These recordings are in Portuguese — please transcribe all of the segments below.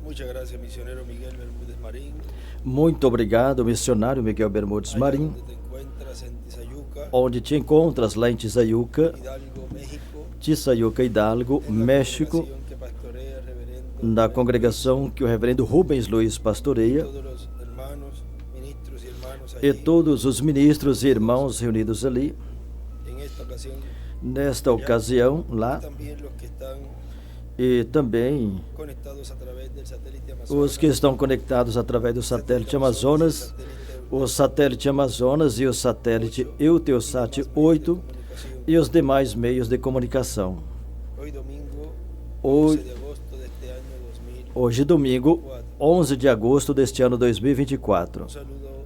Muchas gracias, misionero Miguel Bermúdez Marín. Muito obrigado, missionário Miguel Bermudes Allá Marim, donde te encuentras en Tizayuca, onde te encontras lá em Tizayuca, Hidalgo, México, Tizayuca, Hidalgo, en la México, congregación que pastorea el reverendo na Rubén congregação que o reverendo Rubens Luiz Luis, pastoreia, todos los hermanos, ministros y hermanos e allí. todos os ministros e irmãos reunidos ali. En esta ocasión, Nesta ocasião, lá, también los que están e também conectados a través del satélite Amazonas, os que estão conectados através do satélite Amazonas, o satélite Amazonas e o satélite Eutelsat 8 e os demais meios de comunicação. Hoy domingo, Hoje, 11 de agosto de este año 2000. hoje domingo, 11 de agosto deste ano 2024. Un saludo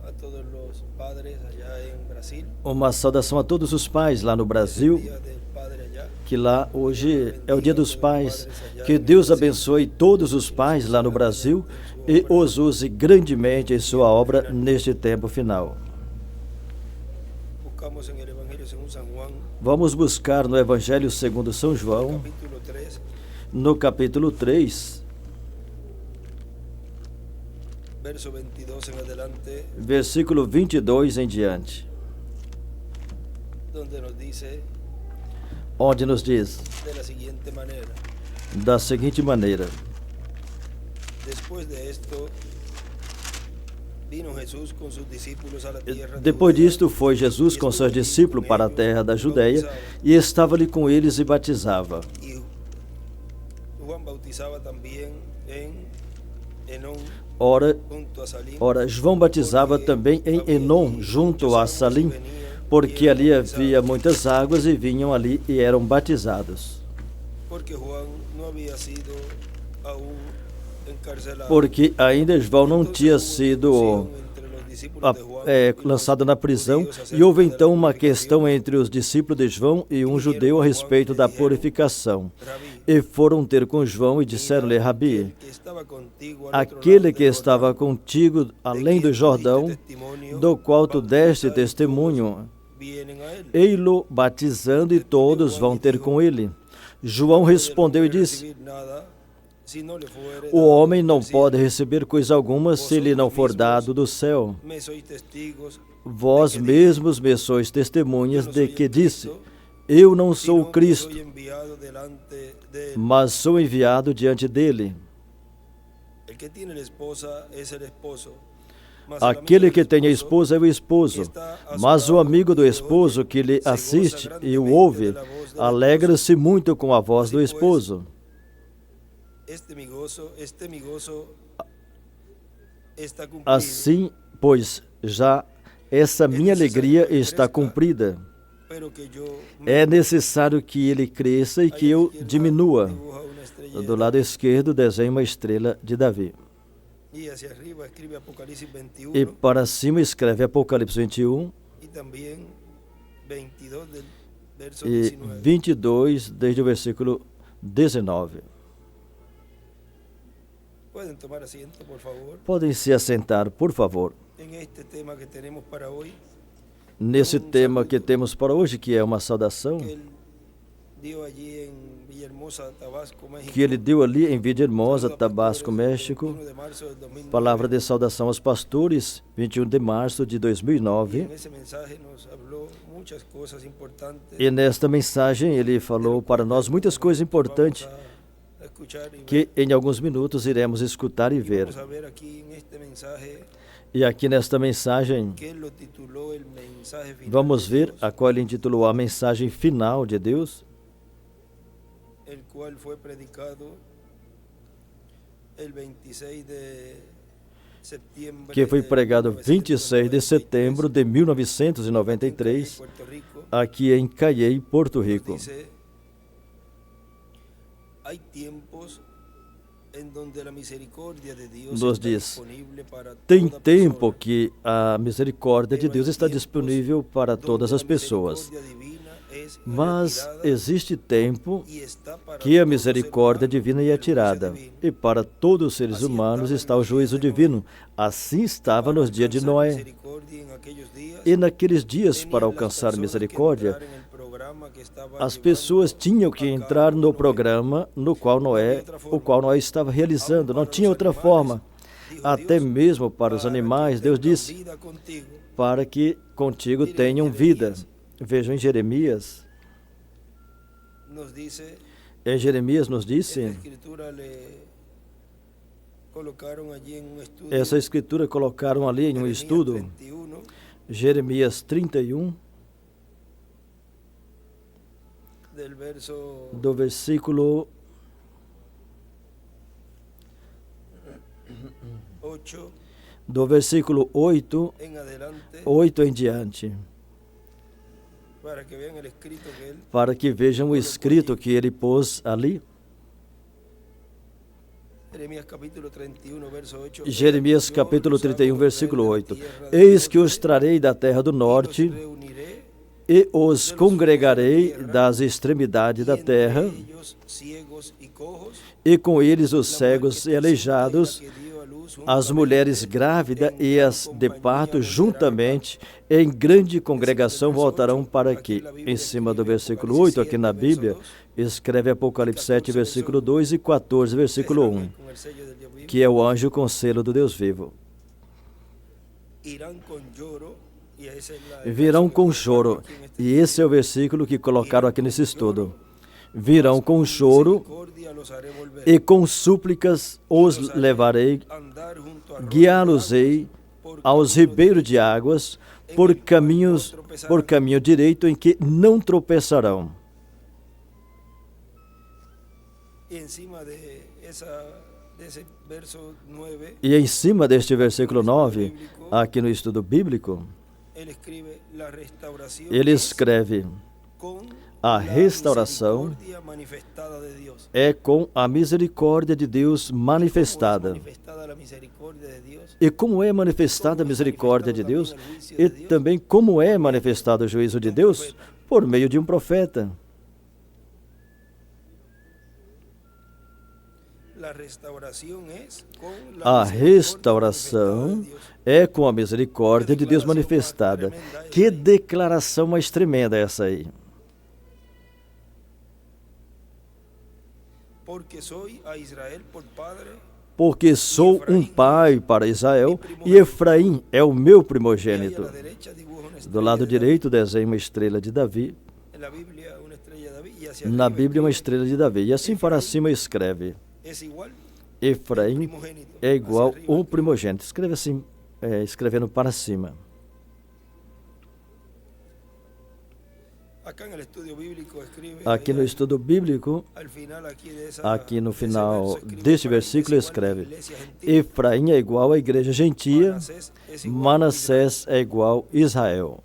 a todos los padres allá en Brasil. Uma saudação a todos os pais lá no Brasil, Día del Padre allá. que lá hoje é o Dia dos Pais. Que Deus abençoe todos os pais lá no Brasil e os use grandemente em sua obra neste tempo final. Buscamos en el Evangelio según San Juan, Vamos buscar no Evangelho segundo São João, capítulo 3, no capítulo 3, verso 22 en adelante, versículo 22 em diante, donde nos dice onde nos diz de la siguiente manera: da seguinte maneira: después de esto, vino Jesús con sus discípulos a la tierra de Depois Judea, disto, foi Jesus com seus discípulos para a terra da Judeia e estava ali com eles e batizava. y Juan bautizaba también en Enón, Ora, junto a Salim, João batizava também em Enom, junto a Salim, porque ali havia muitas águas e vinham ali e eram batizados. porque Juan no había sido aún encarcelado. Porque ainda João não tinha sido Entre los discípulos de Juan y los lançado na prisão, judíos e houve acerca então de la uma purificación. questão entre os discípulos de João e um judeu a respeito da purificação. E foram ter com João e disseram-lhe: Rabi, Que estaba contigo al otro aquele lado que del estava Jordán, contigo de além quien do tú Jordão, diste testimonio, do qual tu deste bautiza y testemunho, todos vienen a él. ei-lo batizando e todos vão ter com ele. João respondeu e disse: o homem não pode receber coisa alguma se lhe não for dado do céu. Vós mesmos me sois testemunhas de que disse: eu não sou o Cristo, mas sou enviado diante dele. Aquele que tem a esposa é o esposo, mas o amigo do esposo que lhe assiste e o ouve, alegra-se muito com a voz do esposo. Assim, pois, já essa minha alegria está cumprida. É necessário que ele cresça e que eu diminua. Do lado esquerdo, desenha uma estrela de Davi. E para cima escreve Apocalipse 21 e 22, desde o versículo 19. Podem se assentar, por favor. Nesse tema que temos para hoje, que é uma saudação que ele deu ali em Villahermosa, Tabasco, México, palavra de saudação aos pastores, 21 de março de 2009. E nesta mensagem ele falou para nós muitas coisas importantes que em alguns minutos iremos escutar e ver. E aqui nesta mensagem, vamos ver a qual ele intitulou a mensagem final de Deus, que foi pregado 26 de setembro de 1993, aqui em Cayey, Porto Rico. Nos diz: tem tempo que a misericórdia de Deus está disponível para todas as pessoas, mas existe tempo que a misericórdia divina é tirada, e para todos os seres humanos está o juízo divino. Assim estava nos dias de Noé. E naqueles dias, para alcançar misericórdia, as pessoas tinham que entrar no programa o qual Noé estava realizando. Não tinha outra forma. Até mesmo para os animais, Deus disse, para que contigo tenham vida. Vejam em Jeremias. Em Jeremias nos disse, essa escritura colocaram ali em um estudo, Jeremias 31, do versículo 8 em diante, para que vejam o escrito que ele pôs ali. Jeremias capítulo 31, versículo 8. Eis que os trarei da terra do norte e os congregarei das extremidades da terra, e com eles os cegos e aleijados, as mulheres grávidas e as de parto juntamente, em grande congregação voltarão para aqui. Em cima do versículo 8, aqui na Bíblia, escreve Apocalipse 7, versículo 2 e 14, versículo 1, que é o anjo com selo do Deus vivo. Virão com choro, e esse é o versículo que colocaram aqui nesse estudo. Virão com choro, e com súplicas os levarei, guiá-los-ei aos ribeiros de águas, por caminho direito em que não tropeçarão. E em cima deste versículo 9, aqui no estudo bíblico, ele escreve: a restauração é com a misericórdia de Deus manifestada. E como é manifestada a misericórdia de Deus? E também como é manifestado o juízo de Deus? Por meio de um profeta. A restauração é com a misericórdia de Deus manifestada. Que declaração mais tremenda é essa aí? Porque sou um pai para Israel, e Efraim é o meu primogênito. Do lado direito desenha uma estrela de Davi. Na Bíblia, uma estrela de Davi. E assim para cima escreve: Efraim é igual ao primogênito. Escreve assim, escrevendo para cima. Aqui no estudo bíblico, aqui no final deste versículo escreve: Efraim é igual à igreja gentia, Manassés é igual a Israel.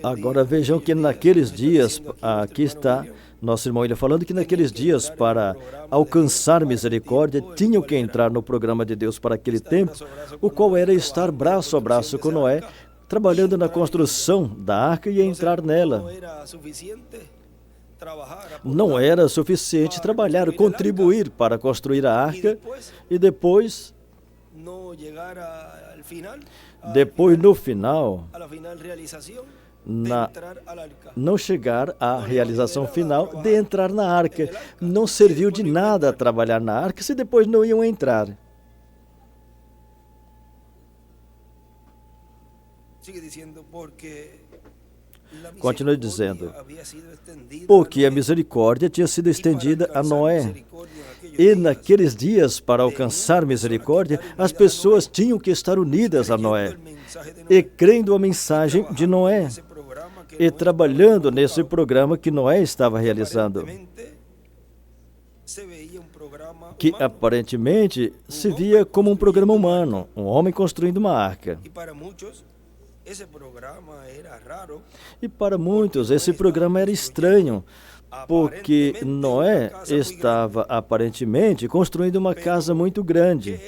Agora vejam que naqueles dias, aqui está nosso irmão ele falando que naqueles dias, para alcançar misericórdia, tinham que entrar no programa de Deus para aquele tempo, o qual era estar braço a braço com Noé, trabalhando na construção da arca e entrar nela. Não era suficiente trabalhar, contribuir para construir a arca e depois no final, não chegar à realização final de entrar na arca. Não serviu de nada trabalhar na arca se depois não iam entrar. Continua dizendo, porque a misericórdia tinha sido estendida a Noé. E naqueles dias, para alcançar misericórdia, as pessoas tinham que estar unidas a Noé, e crendo a mensagem de Noé, e trabalhando nesse programa que Noé estava realizando, que aparentemente se via como um programa humano, um homem construindo uma arca. E para muitos esse programa era estranho, porque Noé estava aparentemente construindo uma casa muito grande,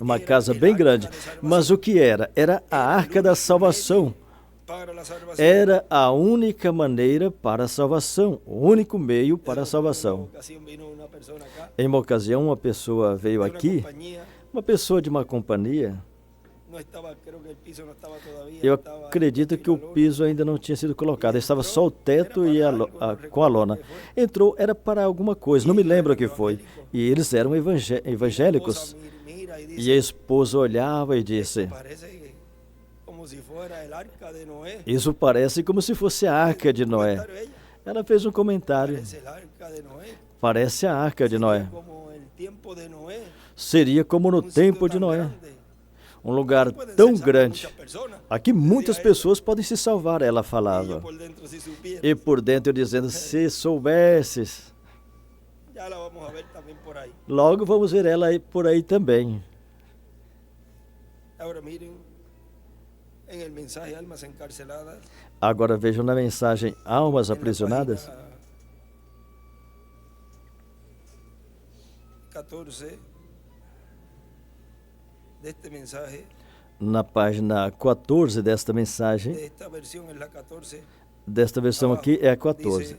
uma casa bem grande. Mas o que era? Era a arca da salvação. Era a única maneira para a salvação, o único meio para a salvação. Em uma ocasião, uma pessoa veio aqui, uma pessoa de uma companhia. Eu acredito que o piso ainda não tinha sido colocado, estava só o teto e com a lona. Entrou, era para alguma coisa, não me lembro o que foi. E eles eram evangélicos. E a esposa olhava e disse: isso parece como se fosse a arca de Noé. Ela fez um comentário: parece a arca de Noé. Seria como no tempo de Noé. Um lugar tão grande. Aqui muitas pessoas podem se salvar, ela falava. E por dentro dizendo: se soubesses. Logo vamos ver ela por aí também. Agora vejam na mensagem Almas Aprisionadas. 14 deste mensaje. Na página 14 desta mensagem, desta versão aqui é a 14.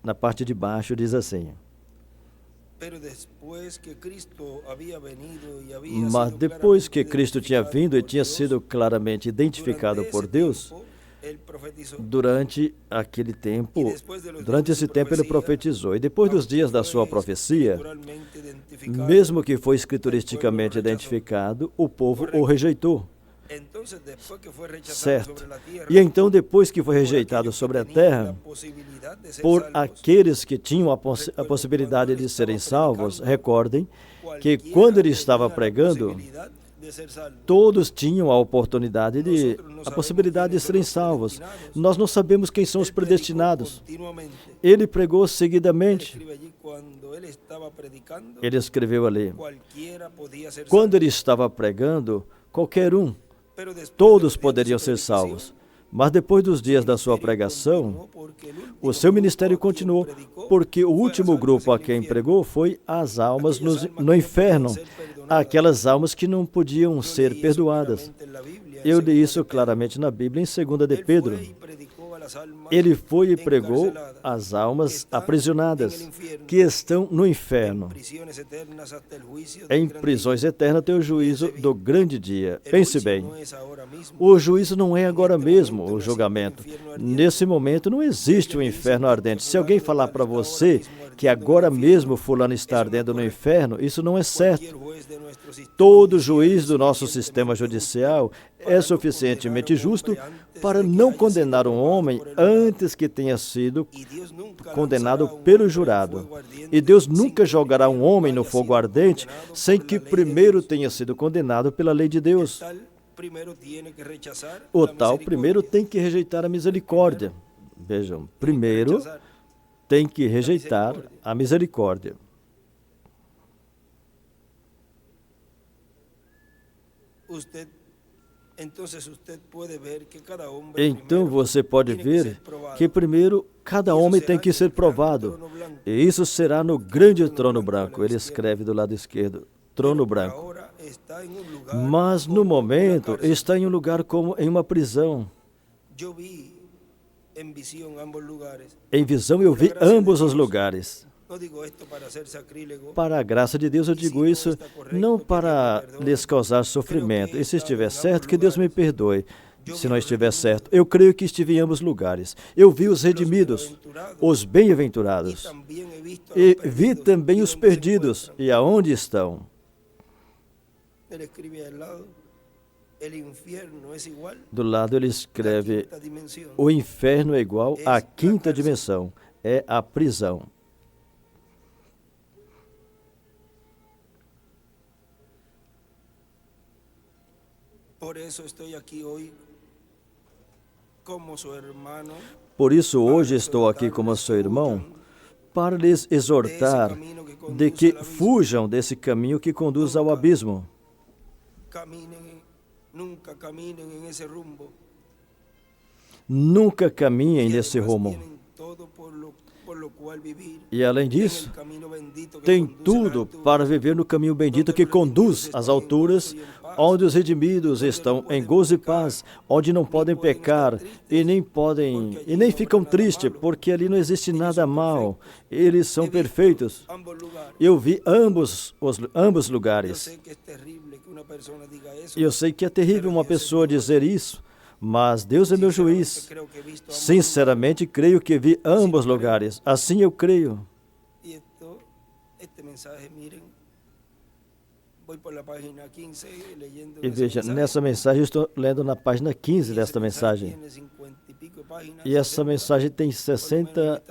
Na parte de baixo diz assim: mas depois que Cristo tinha vindo e tinha sido claramente identificado por Deus, durante esse tempo ele profetizou. E depois dos dias da sua profecia, mesmo que foi escrituristicamente identificado, o povo o rejeitou. Certo. E então, depois que foi rejeitado sobre a terra, por aqueles que tinham a possibilidade de serem salvos, recordem que quando ele estava pregando, todos tinham a possibilidade de serem salvos. Nós não sabemos quem são os predestinados. Ele pregou seguidamente. Ele escreveu ali: quando ele estava pregando, qualquer um, todos poderiam ser salvos. Mas depois dos dias da sua pregação, o seu ministério continuou, porque o último grupo a quem pregou foi as almas no inferno, aquelas almas que não podiam ser perdoadas. Eu li isso claramente na Bíblia, em 2 de Pedro. Ele foi e pregou às almas aprisionadas, que estão no inferno, em prisões eternas até o juízo do grande dia. Pense bem, o juízo não é agora mesmo, o julgamento. Nesse momento não existe o inferno ardente. Se alguém falar para você que agora mesmo fulano está ardendo no inferno, isso não é certo. Todo juiz do nosso sistema judicial é suficientemente justo para não condenar um homem antes que tenha sido condenado pelo jurado. E Deus nunca jogará um homem no fogo ardente sem que primeiro tenha sido condenado pela lei de Deus. O tal primeiro tem que rejeitar a misericórdia. Vejam, primeiro tem que rejeitar a misericórdia. Então você pode ver que primeiro cada homem tem que ser provado. E isso será no grande trono branco. Ele escreve do lado esquerdo, trono branco. Mas no momento está em um lugar como em uma prisão. Em visão eu vi ambos os lugares. Para a graça de Deus eu digo isso não para lhes causar sofrimento. E se estiver certo, que Deus me perdoe. Se não estiver certo, eu creio que estive em ambos lugares. Eu vi os redimidos, os bem-aventurados, e vi também os perdidos. E aonde estão? Do lado ele escreve: o inferno é igual à quinta dimensão, é a prisão. Por isso hoje estou aqui como seu irmão, para lhes exortar de que fujam desse caminho que conduz ao abismo. Nunca caminhem nesse rumo. E além disso, tem tudo para viver no caminho bendito que conduz às alturas, onde os redimidos estão em gozo e paz, onde não podem pecar e nem ficam tristes, porque ali não existe nada mal. Eles são perfeitos. Eu vi ambos lugares. Eu sei que é terrível uma pessoa dizer isso, mas Deus é meu juiz. Sinceramente, creio que vi ambos lugares. Assim eu creio. E veja, nessa mensagem, eu estou lendo na página 15 desta mensagem. E essa mensagem tem 60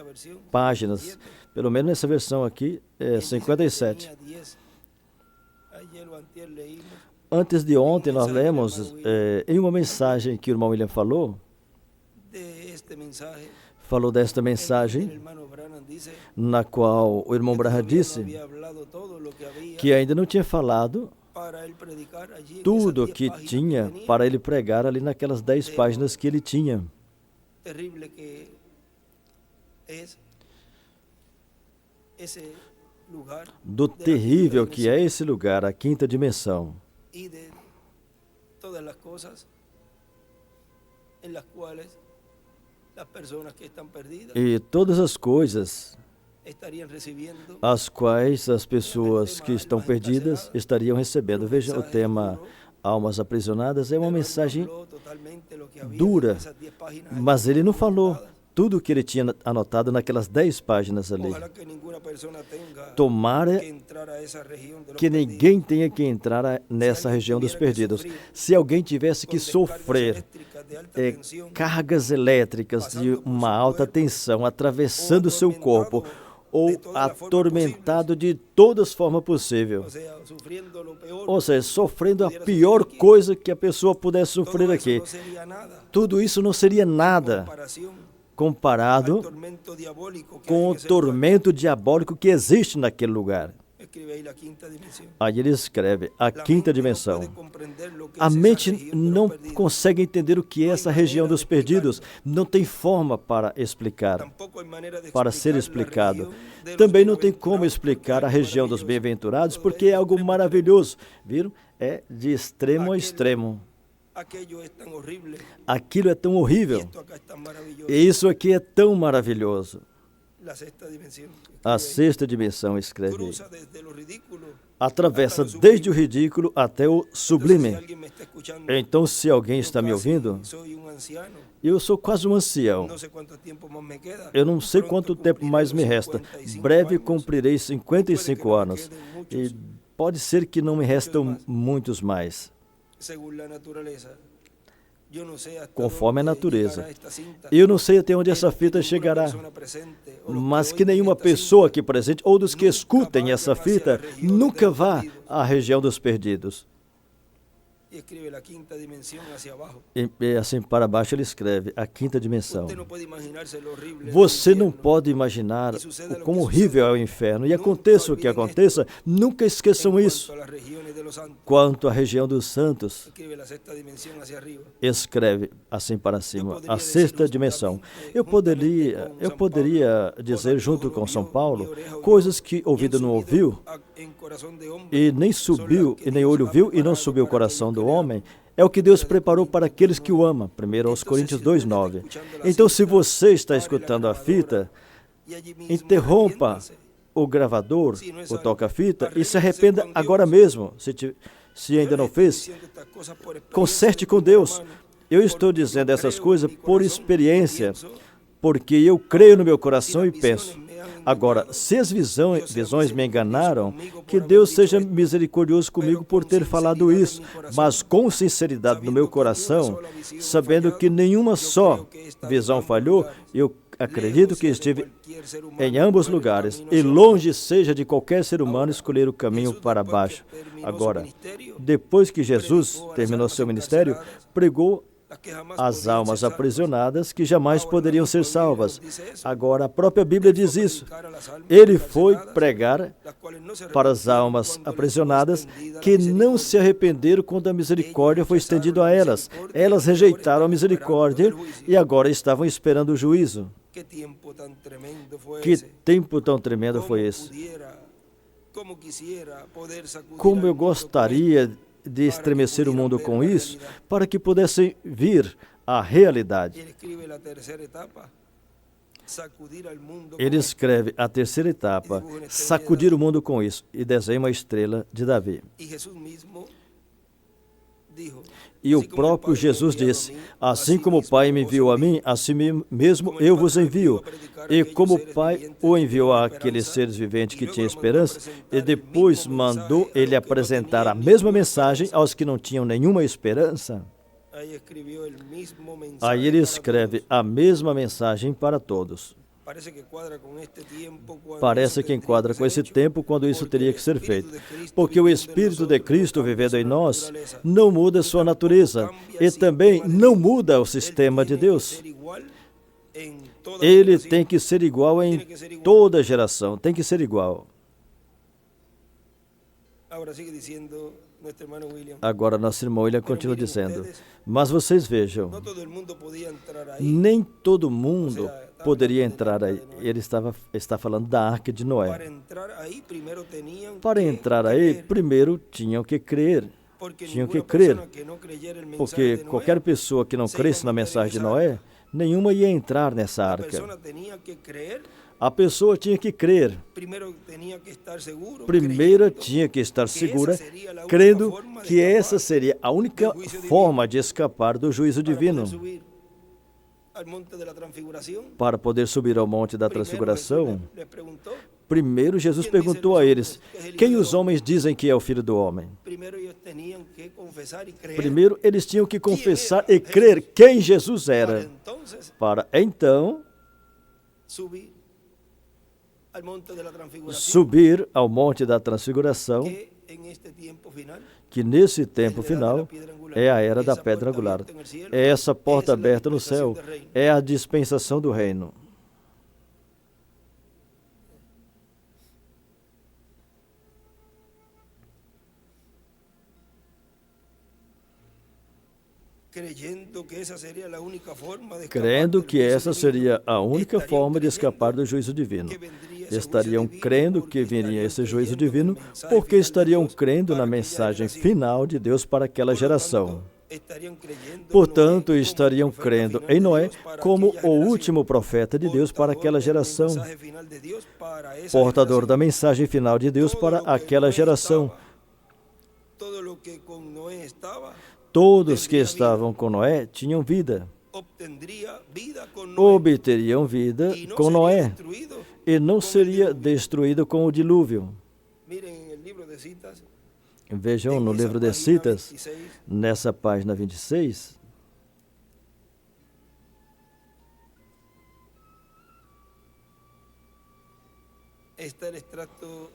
páginas. Pelo menos nessa versão aqui, é 57. Antes de ontem, nós lemos em uma mensagem que o irmão William falou desta mensagem, na qual o irmão Branham disse que ainda não tinha falado tudo que tinha para ele pregar ali naquelas 10 páginas que ele tinha. Do terrível que é esse lugar, a quinta dimensão. E todas as coisas as quais as pessoas que estão perdidas estariam recebendo. Veja, o tema Almas Aprisionadas é uma mensagem dura, mas ele não falou tudo o que ele tinha anotado naquelas 10 páginas ali. Tomara que ninguém tenha que entrar nessa região dos perdidos. Se alguém tivesse que sofrer cargas elétricas de uma alta tensão atravessando o seu corpo, ou atormentado de todas as formas possíveis, ou seja, sofrendo a pior coisa que a pessoa pudesse sofrer aqui, tudo isso não seria nada comparado com o tormento diabólico que existe naquele lugar. Aí ele escreve a quinta dimensão. A mente não consegue entender o que é essa região dos perdidos. Não tem forma para explicar, para ser explicado. Também não tem como explicar a região dos bem-aventurados, porque é algo maravilhoso. Viram? É de extremo a extremo. Aquilo é tão horrível. E isso aqui é tão maravilhoso. A sexta dimensão, escreve, atravessa desde o ridículo até o sublime. Então, se alguém está me ouvindo, eu sou quase um ancião. Eu não sei quanto tempo mais me resta. Breve cumprirei 55 anos. E pode ser que não me restam muitos mais. Conforme a natureza. Eu não sei até onde essa fita chegará, mas que nenhuma pessoa aqui presente, ou dos que escutem essa fita, nunca vá à região dos perdidos. E assim para baixo ele escreve, a quinta dimensão. Você não pode imaginar o quão horrível é o inferno. E aconteça o que aconteça, nunca esqueçam isso. Quanto à região dos santos, escreve assim para cima, a sexta dimensão. Eu poderia dizer junto com São Paulo, coisas que ouvido não ouviu, e nem subiu, e nem olho viu, e não subiu o coração do homem, é o que Deus preparou para aqueles que o amam. 1 Coríntios 2:9. Então, se você está escutando a fita, interrompa o gravador, o toca-fita, e se arrependa agora mesmo. Se ainda não fez, conserte com Deus. Eu estou dizendo essas coisas por experiência, porque eu creio no meu coração e penso. Agora, se as visões me enganaram, que Deus seja misericordioso comigo por ter falado isso, mas com sinceridade no meu coração, sabendo que nenhuma só visão falhou, eu acredito que estive em ambos lugares, e longe seja de qualquer ser humano escolher o caminho para baixo. Agora, depois que Jesus terminou seu ministério, pregou as almas aprisionadas que jamais poderiam ser salvas. Agora, a própria Bíblia diz isso. Ele foi pregar para as almas aprisionadas que não se arrependeram quando a misericórdia foi estendida a elas. Elas rejeitaram a misericórdia e agora estavam esperando o juízo. qué tiempo tan tremendo fue Que ese. tempo tão tremendo foi esse. Como quisiera poder sacudir Como al eu mundo con gostaria esto, de estremecer o pudieran mundo ver com la isso, realidad. para que pudessem vir a Y realidade. él escribe la tercera etapa, sacudir al mundo Ele con esto. escreve a terceira etapa, sacudir o mundo com isso, e desenha uma estrela de Davi. Y Jesús mismo dijo, E o así como el próprio Padre me ha Jesus enviado a disse: mí, assim así como o mismo Pai me vos enviou a envío. mim, assim mesmo eu vos envio. E como o Pai o enviou àqueles seres viventes que tinham esperança, e depois mandou ele apresentar a mesma mensagem aos que não tinham nenhuma esperança, Ahí escribió el mismo mensaje aí ele para escreve todos. a mesma mensagem para todos. Parece que cuadra com este tiempo quando Parece isso que tendría enquadra que com ser esse hecho, tempo quando isso porque teria el que ser Espíritu feito. de Cristo Porque o viviendo en Espírito de nosotros Cristo no cambia vivendo em su nós naturaleza, não muda ni sua tampoco natureza cambia e el também sistema de não Dios. muda o Él sistema de tiene que Deus. ser igual en toda Ele generación. tem que ser igual em Tiene que ser igual. toda geração, tem que ser igual. Ahora sigue diciendo nuestro hermano William. Agora, nosso irmão William continua dizendo: mas vocês vejam, No todo el mundo podía entrar ahí. nem todo mundo poderia entrar aí. Ele está falando da Arca de Noé. Para entrar ahí primero tenían Para que entrar aí, creer, primeiro tinham que crer. porque Tinham que ninguna crer. persona que no creyera el mensaje Porque de Noé, qualquer pessoa que não cresse na mensagem de Noé, nenhuma ia entrar nessa la arca. persona tenía que creer, A pessoa tinha que crer. primero tenía que estar seguro, Primeiro creyendo tinha que estar que segura, esa sería la única crendo forma de que essa escapar seria a única del juicio divino, forma de escapar do juízo para divino. poder subir al monte de la transfiguración. Para poder subir ao monte da Primero transfiguração, Jesús les preguntó, primeiro Jesus perguntou a eles: quem os homens dizem que é o Filho do Homem? primero ellos tenían que confesar y creer Primeiro eles tinham que confessar e crer quem Jesus para era, entonces para então subir al monte de la transfiguración, subir ao monte da transfiguração, que en este tiempo final que nesse tempo final é a era da pedra angular. É essa porta aberta no céu, é a dispensação do reino. creyendo que esa sería la única forma de escapar Crendo del que juicio essa divino, seria a única estariam forma de creyendo escapar do juízo divino. que vendría ese Estariam juicio divino crendo porque que viria estariam esse juízo creyendo divino no mensaje porque final de estariam Dios crendo para na aquella mensagem generación. final de Deus para aquela Por lo geração. tanto, estariam creyendo en Portanto, Noé como estariam profeta crendo final em de Noé Dios para como aquella o generación, último profeta de Deus para aquela portador del geração, mensaje final de Dios para esa portador da generación. mensagem final de Deus para Todo lo que aquela Noé geração. estaba, todo lo que con Noé estaba, Todos que tendría estavam com Noé tinham vida, obtendría vida con Noé obteriam vida y no com sería Noé destruido e não con el seria diluvio. destruído com o dilúvio. Miren en el libro de citas, Vejam en no esa livro de página Citas, 26, nessa página 26, está el extracto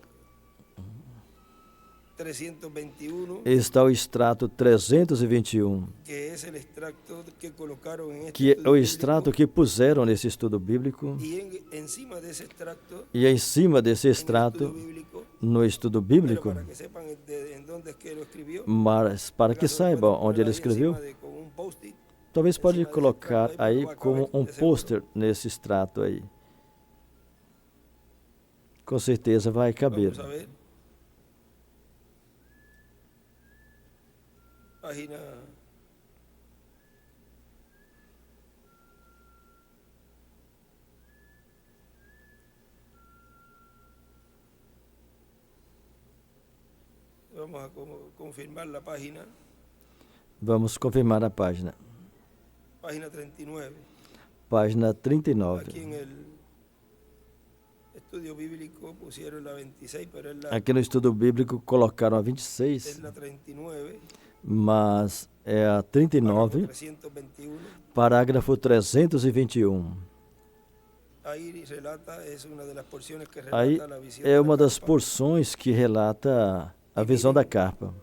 321, está o extrato 321, que es el extracto que colocaron en este que é estudio o bíblico, extrato que puseram nesse estudo bíblico, y encima de ese extracto, e em cima desse en el estudio extrato, bíblico, no estudo pero bíblico, para que sepan en dónde es que lo escribió, mas para que caso pueden saibam poner onde ele ahí escreveu, encima con un post-it, talvez pode encima desse colocar extrato aí, aí porque vai como caber, um de seguro. pôster nesse extrato aí. Com certeza vai caber. Vamos a ver. Página 'Vamos a confirmar la página. Vamos confirmar a página. Página 39. Página Aquí 39. en el estudio bíblico pusieron la 26, pero es Aqui no estudo bíblico colocaram a es 26, la 39, mas é a 39, párrafo 321. parágrafo 321. Ahí relata, es una de las porciones que Aí relata la visión é de la uma das carpa. porções que relata a visão da carpa.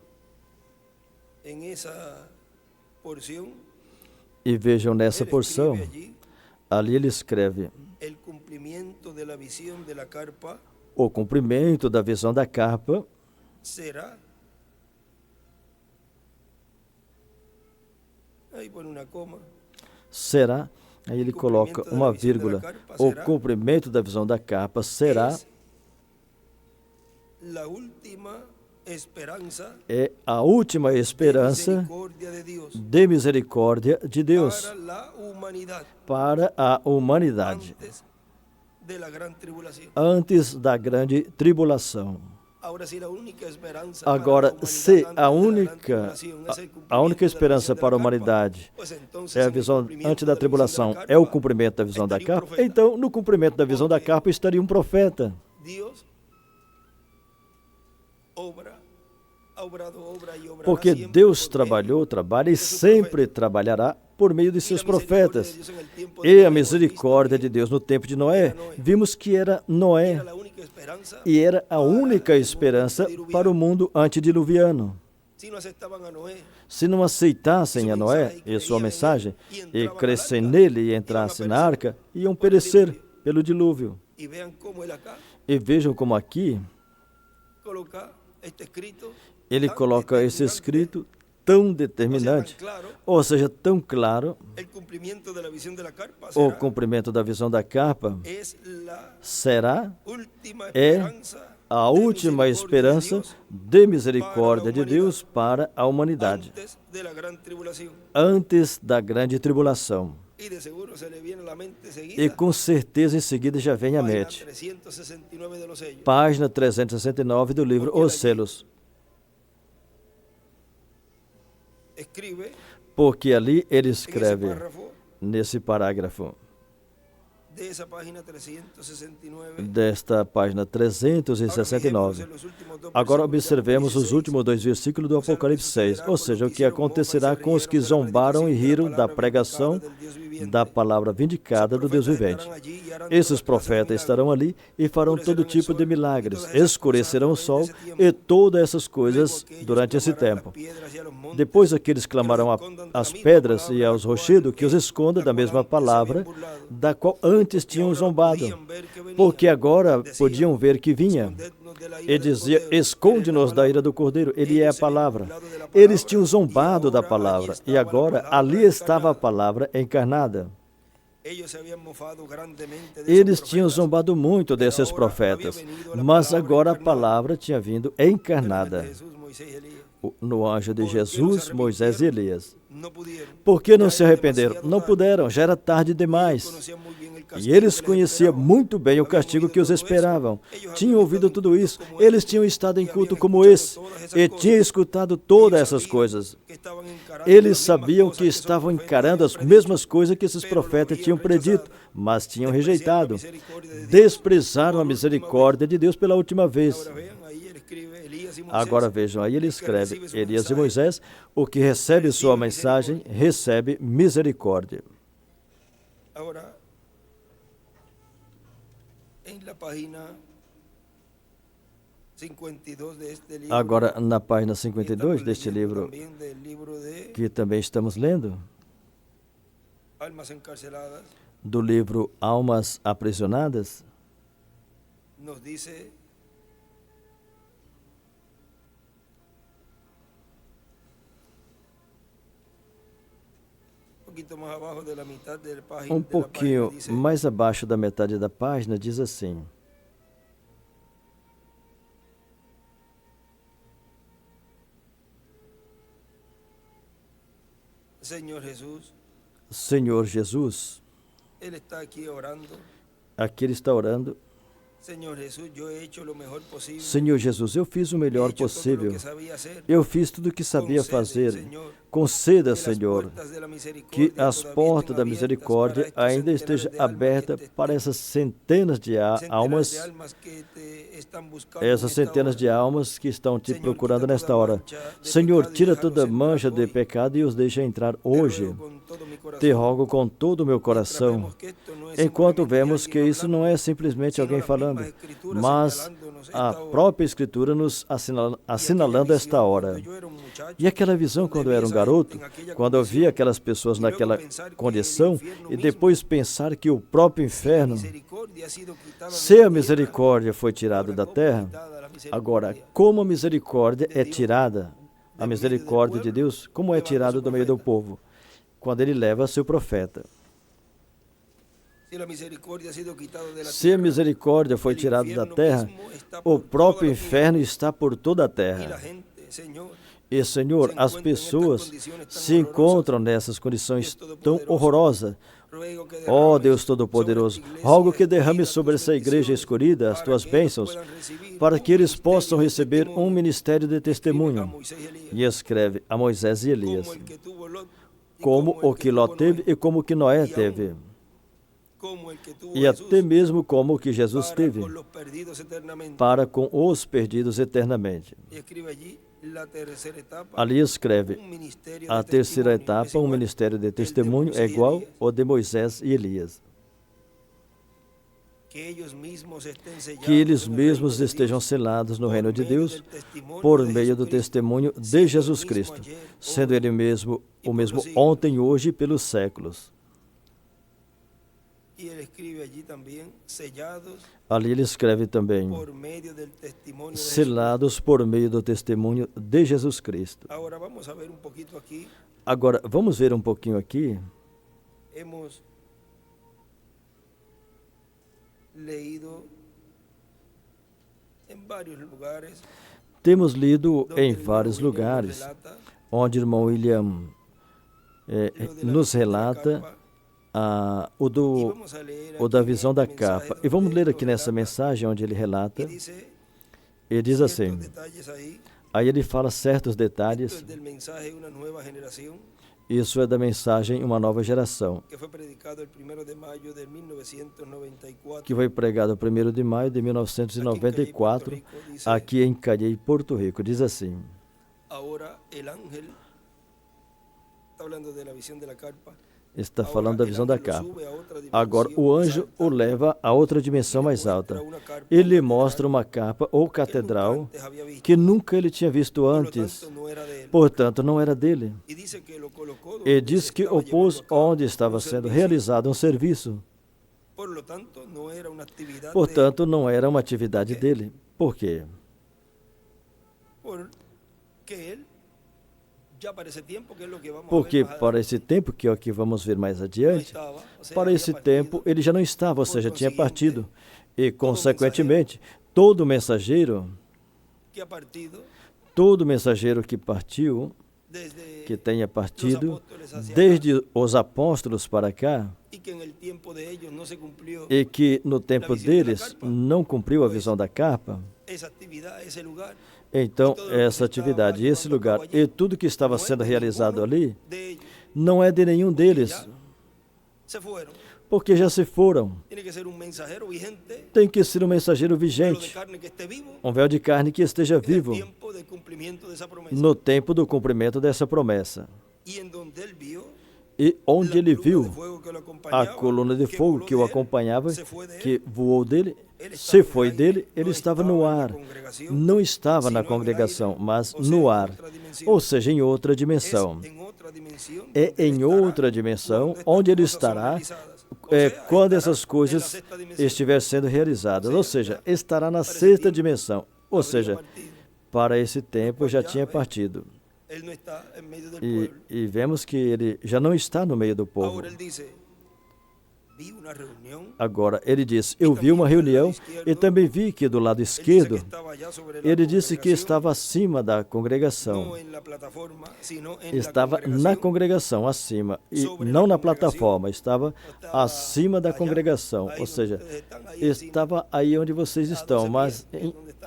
En esa porción, E vejam nessa él porção, escribe allí ali ele escreve el cumplimiento de la visión de la carpa o cumprimento da visão da carpa será. Ahí pone una coma. será, Aí ele coloca uma vírgula. O cumprimento da visão da capa será é a última esperança de misericórdia de Deus para a humanidade antes da grande tribulação. Agora, se a única esperança para a humanidade é a visão antes da tribulação, é o cumprimento da visão da capa, então no cumprimento da visão da capa estaria um profeta. Porque Deus trabalhou, trabalha e sempre trabalhará por meio de seus profetas. E a misericórdia de Deus no tempo de Noé, vimos que era Noé e era a única esperança para o mundo antediluviano. Se não aceitassem a Noé e sua mensagem, e crescem nele e entrassem na arca, iam perecer pelo dilúvio. E vejam como aqui ele coloca esse escrito tão determinante, ou seja, tão claro. O cumprimento da visão da capa será a última esperança de misericórdia de Deus para a humanidade antes da grande tribulação. E com certeza em seguida já vem a mente. Página 369 do livro Os Selos. Porque ali ele escreve, nesse parágrafo, desta página 369. Agora observemos os últimos 2 versículos do Apocalipse 6, ou seja, o que acontecerá com os que zombaram e riram da pregação da palavra vindicada do Deus vivente. Esses profetas estarão ali e farão todo tipo de milagres, escurecerão o sol e todas essas coisas durante esse tempo. Depois aqueles clamarão às pedras e aos rochedos que os esconda da mesma palavra da qual antes tinham zombado, porque agora podiam ver que vinha. E dizia, esconde-nos da ira do Cordeiro, ele é a palavra. Eles tinham zombado da palavra, e agora ali estava a palavra encarnada. Eles tinham zombado muito desses profetas, mas agora a palavra tinha vindo encarnada no anjo de Jesus, Moisés e Elias. Por que não se arrependeram? Não puderam, já era tarde demais. E eles conheciam muito bem o castigo que os esperavam. Tinham ouvido tudo isso. Eles tinham estado em culto como esse e tinham escutado todas essas coisas. Eles sabiam que estavam encarando as mesmas coisas que esses profetas tinham predito, mas tinham rejeitado. Desprezaram a misericórdia de Deus pela última vez. Agora vejam, aí ele escreve, Elias e Moisés, o que recebe sua mensagem, recebe misericórdia. Agora, na página 52 deste livro, que também estamos lendo, do livro Almas Aprisionadas, um pouquinho mais abaixo da metade da página, diz assim: Senhor Jesus, aqui ele está orando. Senhor Jesus, eu fiz o melhor possível. Eu fiz tudo o que sabia fazer. Conceda, Senhor, que as portas da misericórdia ainda estejam abertas para essas centenas de almas que estão te procurando nesta hora. Senhor, tira toda mancha de pecado e os deixa entrar hoje. Te rogo com todo o meu coração, enquanto vemos que isso não é simplesmente alguém falando, mas a própria Escritura nos assinalando esta hora. E aquela visão quando eu era um garoto, quando eu via aquelas pessoas naquela condição e depois pensar que o próprio inferno, se a misericórdia foi tirada da terra, agora, como a misericórdia é tirada, a misericórdia de Deus, como é tirada do meio do povo? Quando ele leva seu profeta. Se a misericórdia foi tirada da terra, o próprio inferno está por toda a terra. E, Senhor, as pessoas se encontram nessas condições tão horrorosas. Ó Deus Todo-Poderoso, rogo que derrame sobre essa igreja escolhida as tuas bênçãos, para que eles possam receber um ministério de testemunho. E escreve a Moisés e Elias, como o que Ló teve e como o que Noé teve, e até mesmo como o que Jesus teve, para com os perdidos eternamente. Ali escreve, a terceira etapa, um ministério de testemunho é igual ao de Moisés e Elias. Que eles mesmos estejam selados no reino de Deus por meio do testemunho de Jesus Cristo, sendo Ele mesmo o mesmo ontem, hoje e pelos séculos. Ali ele escreve também, selados por meio do testemunho de Jesus Cristo. Agora, vamos ver um pouquinho aqui. Temos lido em vários lugares, onde o irmão William nos relata o da visão da capa. E vamos ler aqui nessa mensagem onde ele relata. Ele diz assim, aí ele fala certos detalhes. Isso é da mensagem Uma Nova Geração, que foi pregado 1º de maio de 1994, aqui em Cayey, Porto Rico. Diz assim, está falando da visão da capa. Agora, o anjo o leva a outra dimensão mais alta. Ele mostra uma capa ou catedral que nunca ele tinha visto antes. Portanto, não era dele. E diz que o pôs onde estava sendo realizado um serviço. Portanto, não era uma atividade dele. Por quê? Porque para esse tempo, que é o que vamos ver mais adiante, para esse tempo ele já não estava, ou seja, tinha partido. E, consequentemente, todo mensageiro que partiu, que tenha partido, desde os apóstolos para cá, e que no tempo deles não cumpriu a visão da capa, então, essa atividade, esse lugar e tudo que estava sendo realizado ali, não é de nenhum deles, porque já se foram. Tem que ser um mensageiro vigente, um véu de carne que esteja vivo, no tempo do cumprimento dessa promessa. E onde ele viu a coluna de fogo que o acompanhava, que voou dele, se foi dele, ele estava no ar. Não estava na congregação, mas no ar. Ou seja, em outra dimensão. É em outra dimensão onde ele estará quando essas coisas estiverem sendo realizadas. Ou seja, estará na sexta dimensão. Ou seja, para esse tempo já tinha partido. E vemos que ele já não está no meio do povo. Agora, ele diz, eu vi uma reunião e também vi que do lado esquerdo, ele disse que estava acima da congregação. Estava na congregação, acima, e não na plataforma, estava acima da congregação. Ou seja, estava aí onde vocês estão, mas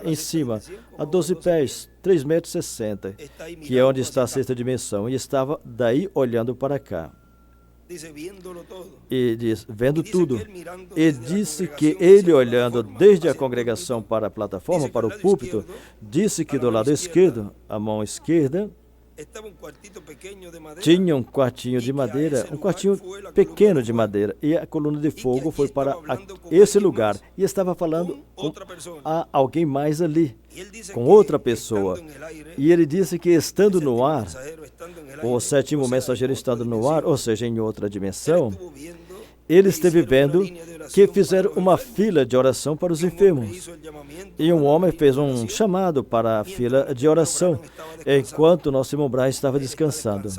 em cima, a 12 pés, 3,60 metros, que é onde está a sexta dimensão, e estava daí olhando para cá. E diz, vendo tudo, e disse que ele, olhando desde a congregação para a plataforma, para o púlpito, disse que do lado esquerdo, a mão esquerda, tinha um quartinho de madeira, um quartinho pequeno de madeira, e a coluna de fogo foi para esse lugar, e estava falando com alguém mais ali, com outra pessoa, e ele disse que estando no ar, o sétimo mensageiro estando no ar, ou seja, em outra dimensão, ele esteve vendo que fizeram uma fila de oração para os enfermos. E um homem fez um chamado para a fila de oração, enquanto nosso irmão Brian estava descansando.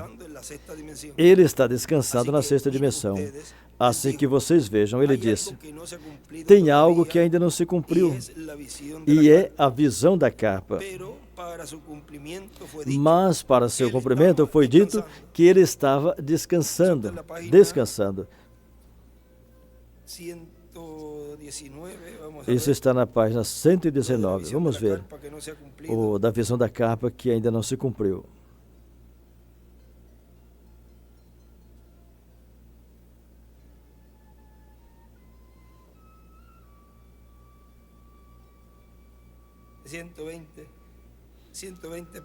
Ele está descansando na sexta dimensão. Assim que vocês vejam, ele disse, tem algo que ainda não se cumpriu, e é a visão da carpa. Mas para seu cumprimento foi dito que ele estava descansando. Isso está na página 119. Vamos ver. O da visão da carpa que ainda não se cumpriu.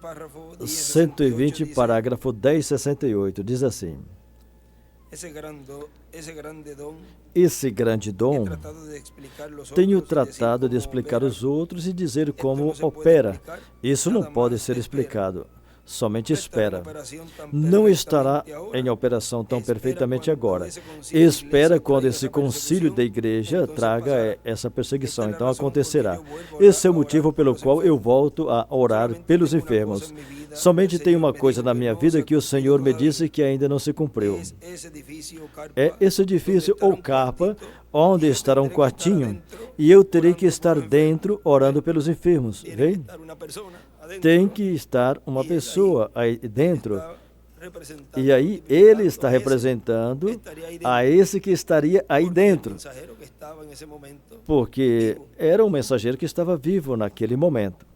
Parágrafo 120, parágrafo 1068, diz assim: esse grande dom tenho tratado de explicar os outros e dizer como opera. Isso não pode ser explicado. Somente espera. Não estará em operação tão perfeitamente agora. Espera quando esse concílio da igreja traga essa perseguição. Então acontecerá. Esse é o motivo pelo qual eu volto a orar pelos enfermos. Somente tem uma coisa na minha vida que o Senhor me disse que ainda não se cumpriu. É esse edifício ou capa onde estará um quartinho e eu terei que estar dentro orando pelos enfermos. Vem? Tem que estar uma pessoa aí dentro. E aí ele está representando a esse que estaria aí dentro. Porque era um mensageiro que estava vivo naquele momento.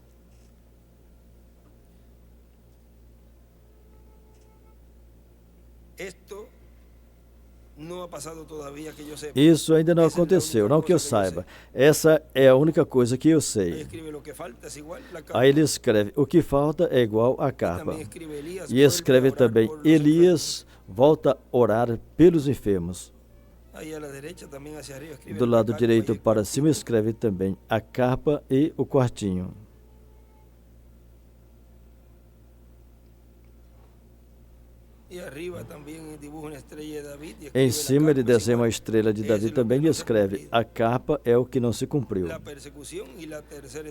Isso ainda não aconteceu, não que eu saiba. Essa é a única coisa que eu sei. Aí ele escreve, o que falta é igual à capa. E escreve também, Elias volta a orar pelos enfermos. Do lado direito para cima escreve também a capa e o quartinho. Em cima ele desenha uma estrela de Davi também e escreve, a capa é o que não se cumpriu.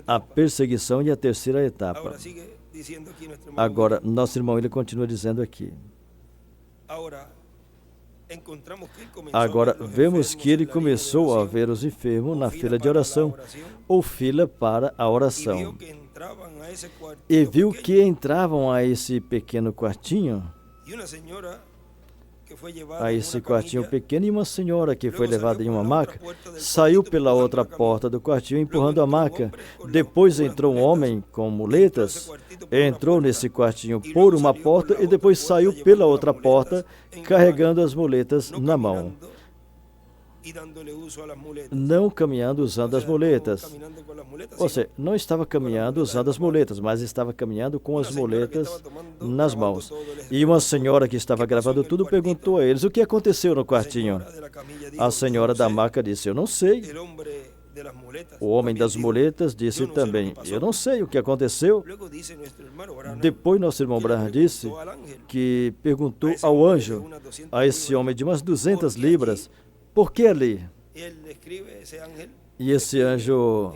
A perseguição e a terceira etapa. Agora, nosso irmão, ele continua dizendo aqui. Agora, vemos que ele começou a ver os enfermos na fila de oração, ou fila para a oração. E viu que entravam a esse pequeno quartinho, a esse quartinho pequeno, e uma senhora que foi levada em uma maca, saiu pela outra porta do quartinho empurrando a maca. Depois entrou um homem com muletas, entrou nesse quartinho por uma porta e depois saiu pela outra porta carregando as muletas na mão. Não caminhando usando as muletas. Ou seja, não estava caminhando usando as muletas, mas estava caminhando com as muletas nas mãos. E uma senhora que estava gravando tudo perguntou a eles o que aconteceu no quartinho. A senhora da maca disse, eu não sei. O homem das muletas disse também, eu não sei o que aconteceu. Depois nosso irmão Branham disse que perguntou ao anjo, a esse homem de umas 200 libras, por que ali? E esse anjo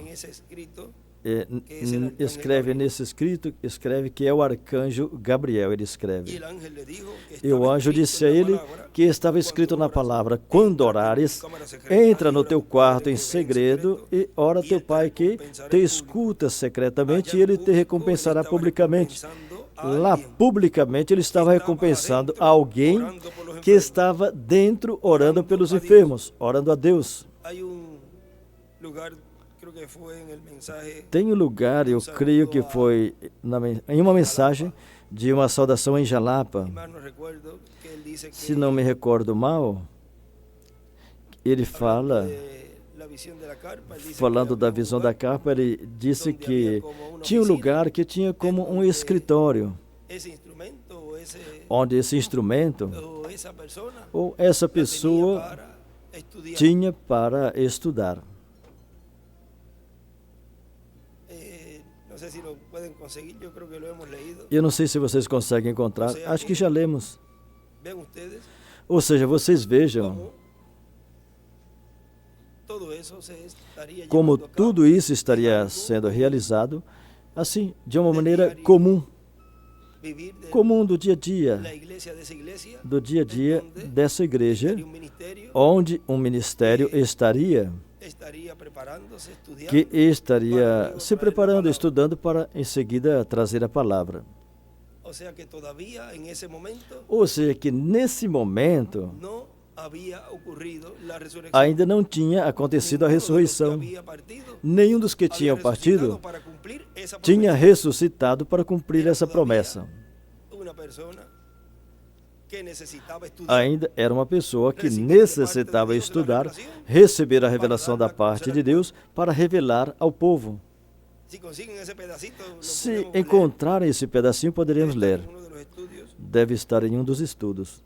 escreve nesse escrito, escreve que é o arcanjo Gabriel, ele escreve. E o anjo disse a ele que estava escrito na palavra, quando orares, entra no teu quarto em segredo e ora teu pai que te escuta secretamente e ele te recompensará publicamente. Lá, publicamente, ele estava recompensando alguém que estava dentro orando pelos enfermos, orando a Deus. Tem um lugar, eu creio que foi em uma mensagem de uma saudação em Jalapa, se não me recordo mal, ele fala, falando da visão da carpa, ele disse que tinha um lugar que tinha como um escritório, onde esse instrumento ou essa pessoa tinha para estudar. Eu não sei se vocês conseguem encontrar, acho que já lemos. Ou seja, vocês vejam como tudo isso estaria sendo realizado, assim, de uma maneira comum do dia a dia dessa igreja, onde um ministério que estaria se preparando, estudando para em seguida trazer a palavra. Ou seja, que nesse momento ainda não tinha acontecido a ressurreição. Nenhum dos que tinham partido tinha ressuscitado para cumprir essa promessa. Ainda era uma pessoa que necessitava estudar, receber a revelação da parte de Deus para revelar ao povo. Se encontrarem esse pedacinho, poderemos ler. Deve estar em um dos estudos.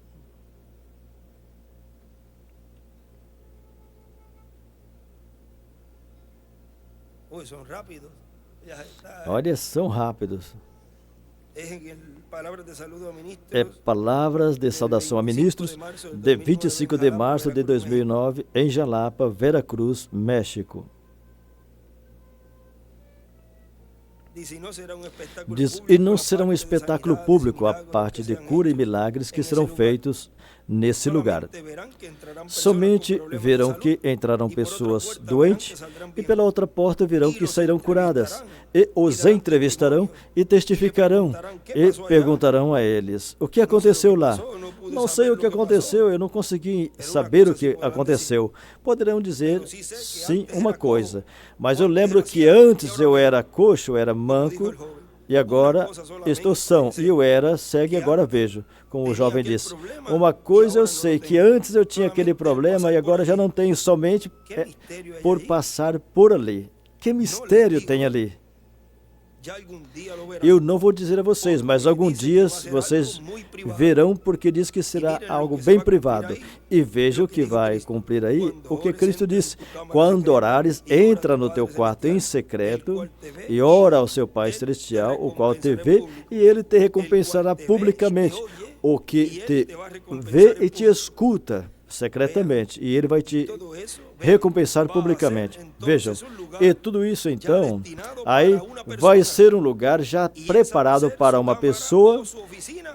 Olha, são rápidos. É Palavras de Saudação a Ministros, de 25 de março de 2009, em Jalapa, Veracruz, México. Diz, e não será um espetáculo público a parte de cura e milagres que serão feitos nesse lugar. Somente verão que entrarão pessoas doentes e pela outra porta verão que sairão curadas. E os entrevistarão e testificarão e perguntarão a eles: o que aconteceu lá? Não sei o que aconteceu, eu não consegui saber o que aconteceu. Poderão dizer sim uma coisa, mas eu lembro que antes eu era coxo, eu era manco, e agora estou são, e eu era cego e agora vejo. Como o jovem disse, uma coisa eu sei, que antes eu tinha aquele problema e agora já não tenho, somente por passar por ali. Que mistério tem ali? Eu não vou dizer a vocês, mas algum dia vocês verão, porque diz que será algo bem privado. E veja o que vai cumprir aí, o que Cristo disse: quando orares, entra no teu quarto em secreto e ora ao seu Pai Celestial, o qual te vê, e ele te recompensará publicamente. O que te vê e te escuta secretamente, e ele vai te recompensar publicamente. Vejam, e tudo isso então, aí vai ser um lugar já preparado para uma pessoa,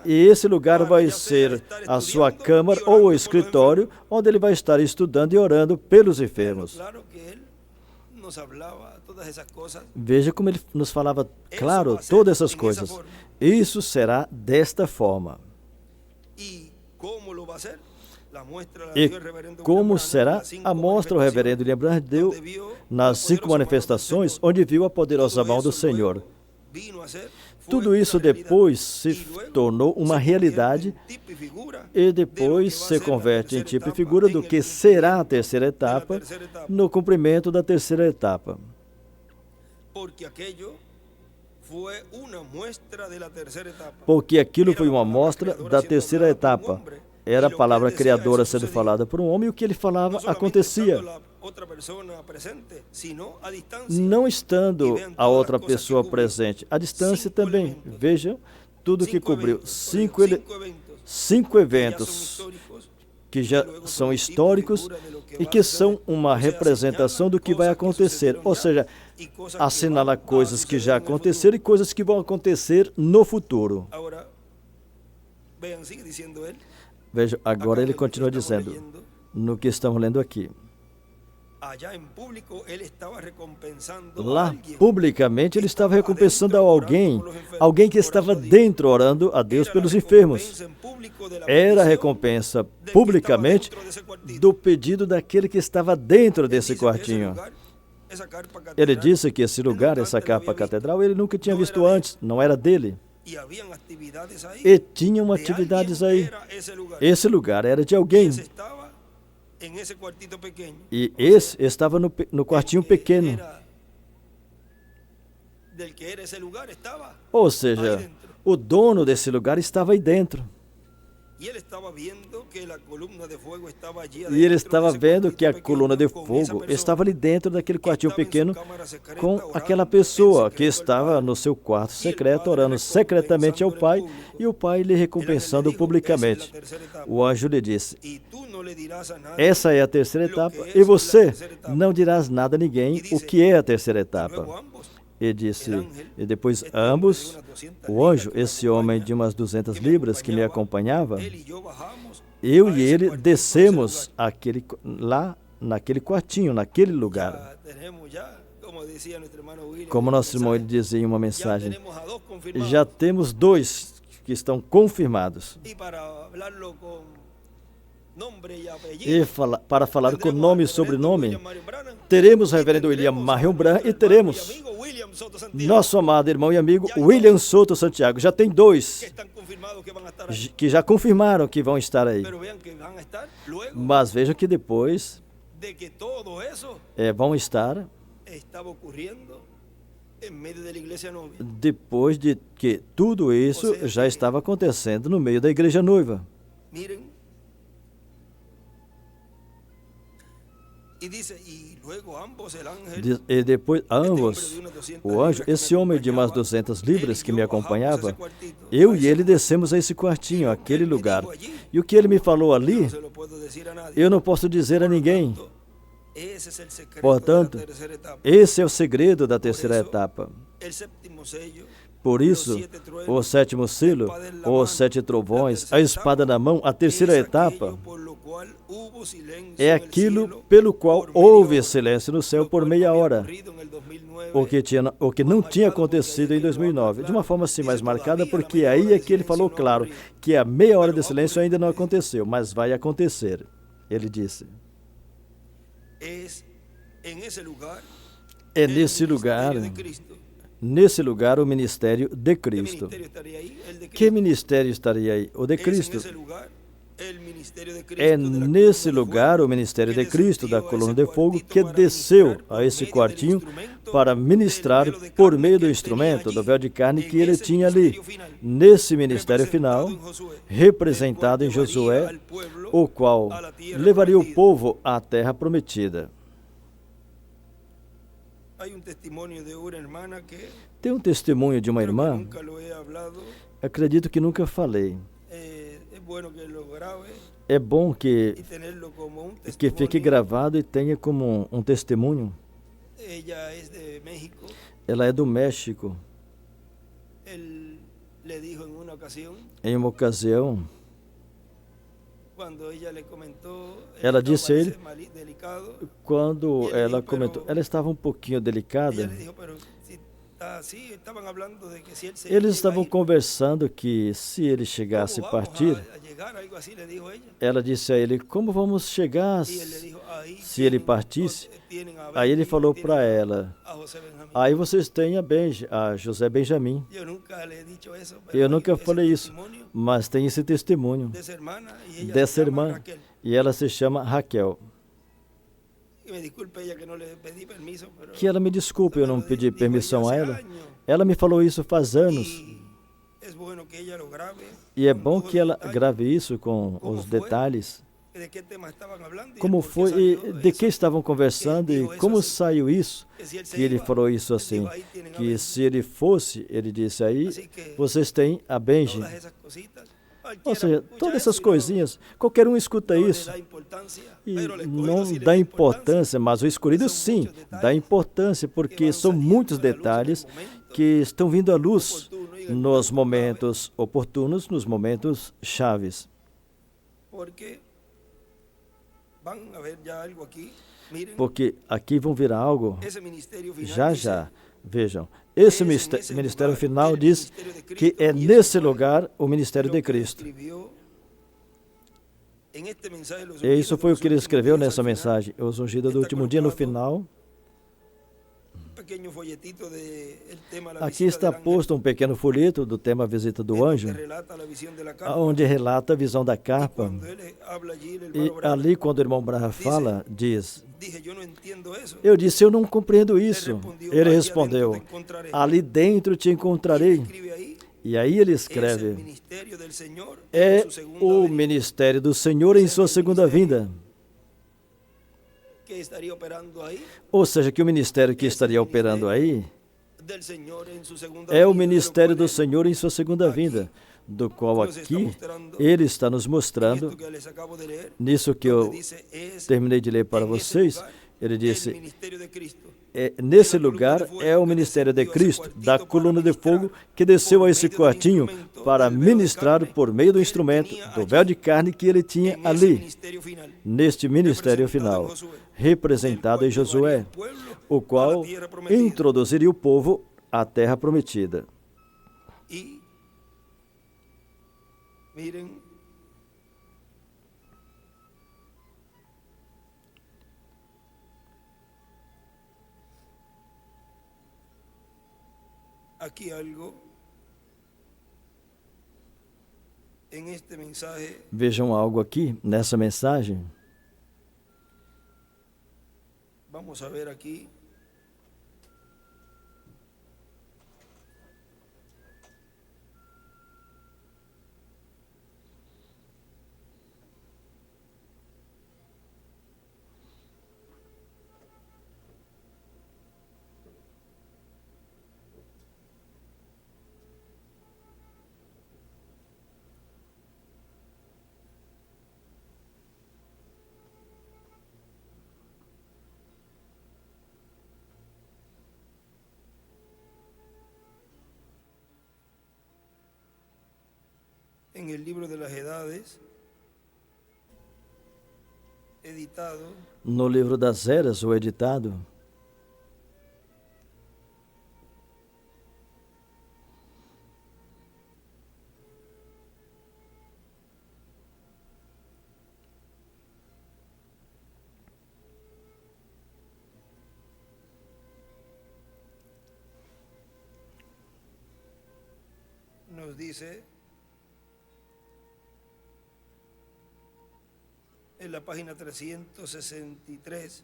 e esse lugar vai ser a sua câmara ou o escritório, onde ele vai estar estudando e orando pelos enfermos. Veja como ele nos falava, claro, todas essas coisas. Isso será desta forma. E como será? A mostra o reverendo William Branham deu nas 5 manifestações, onde viu a poderosa mão do Senhor. Tudo isso depois se tornou uma realidade e depois se converte em tipo e figura do que será a terceira etapa, no cumprimento da terceira etapa. Porque aquilo foi uma amostra da terceira etapa. Era a palavra criadora sendo falada por um homem, e o que ele falava acontecia. Não estando a outra pessoa presente, a distância também. Vejam, tudo que cobriu. 5 eventos que já são históricos e que são uma representação do que vai acontecer. Ou seja, assinala coisas que já aconteceram e coisas que vão acontecer no futuro. Veja, agora ele continua dizendo, no que estamos lendo aqui. Lá, publicamente, ele estava recompensando a alguém que estava dentro, orando a Deus pelos enfermos. Era a recompensa, publicamente, do pedido daquele que estava dentro desse quartinho. Ele disse que esse lugar, essa capa catedral, ele nunca tinha visto antes, não era dele. E tinham atividades aí. Esse lugar era de alguém. E esse estava no quartinho pequeno. Ou seja, o dono desse lugar estava aí dentro. E ele estava vendo que a coluna de fogo estava ali dentro daquele quartinho pequeno com aquela pessoa que estava no seu quarto secreto, orando secretamente ao Pai, e o Pai lhe recompensando publicamente. O anjo lhe disse: essa é a terceira etapa, e você não dirás nada a ninguém o que é a terceira etapa. E disse, e depois ambos, o anjo, esse homem de umas 200 libras que me acompanhava, eu e ele descemos lá naquele quartinho, naquele lugar. Como nosso irmão ele dizia em uma mensagem, já temos 2 que estão confirmados. E para falar com nome e sobrenome, teremos o reverendo William Marion Branham e teremos nosso amado irmão e amigo William Souto Santiago. Já tem 2 que já confirmaram que vão estar aí. Mas vejam que depois vão estar depois de que tudo isso já estava acontecendo no meio da igreja noiva. E depois ambos, o anjo, esse homem de umas 200 libras que me acompanhava, eu e ele descemos a esse quartinho, aquele lugar. E o que ele me falou ali, eu não posso dizer a ninguém. Portanto, esse é o segredo da terceira etapa. Por isso, o 7º selo, os 7 trovões, a espada na mão, a terceira etapa, é aquilo pelo qual houve silêncio no céu por meia hora, o que não tinha acontecido em 2009, de uma forma assim mais marcada, porque aí é que ele falou claro que a meia hora de silêncio ainda não aconteceu, mas vai acontecer, ele disse. É nesse lugar o ministério de Cristo. Que ministério estaria aí? O de Cristo. É nesse lugar o ministério de Cristo, da coluna de fogo, que desceu a esse quartinho para ministrar por meio do instrumento, do véu de carne que ele tinha ali. Nesse ministério final, representado em Josué, o qual levaria o povo à terra prometida. Tem um testemunho de uma irmã, acredito que nunca falei. É bom que fique gravado e tenha como um testemunho. Ela é do México. Em uma ocasião, ela disse a ele, quando ela comentou, ela estava um pouquinho delicada. Eles estavam conversando que se ele chegasse a partir, ela disse a ele, como vamos chegar se ele partisse? Aí ele falou para ela, aí vocês têm a José Benjamin. Eu nunca falei isso, mas tem esse testemunho dessa irmã, e ela se chama Raquel. Que ela me desculpe, eu não pedi permissão a ela. Ela me falou isso faz anos. E é bom que ela grave isso com os detalhes. Como foi e de que estavam conversando e como saiu isso, que ele falou isso assim, que se ele fosse, ele disse aí, vocês têm a Benji. Ou seja, todas essas coisinhas, qualquer um escuta isso e não dá importância, mas o escolhido sim, dá importância, porque são muitos detalhes que estão vindo à luz nos momentos oportunos, nos momentos chaves. Porque aqui vão vir algo já já. Vejam, esse ministério final diz que é nesse lugar o ministério de Cristo. E isso foi o que ele escreveu nessa mensagem, os ungidos do último dia, no final. Aqui está posto um pequeno folheto do tema Visita do Anjo, onde relata a visão da carpa. E ali, quando o irmão Branham fala, diz, eu disse, eu não compreendo isso. Ele respondeu, ali dentro te encontrarei. E aí ele escreve, é o ministério do Senhor em sua segunda vinda. Ou seja, que o ministério que estaria operando aí é o ministério do Senhor em sua segunda vinda, do qual aqui ele está nos mostrando, nisso que eu terminei de ler para vocês, ele disse, nesse lugar é o ministério de Cristo, da coluna de fogo que desceu a esse quartinho para ministrar por meio do instrumento, do véu de carne que ele tinha ali, neste ministério final, representado em Josué, o qual introduziria o povo à terra prometida. Aqui algo em este mensaje. Vejam algo aqui nessa mensagem. Vamos a ver aqui. En el libro de las edades, editado, no livro das eras, o editado, nos dice en la página 363,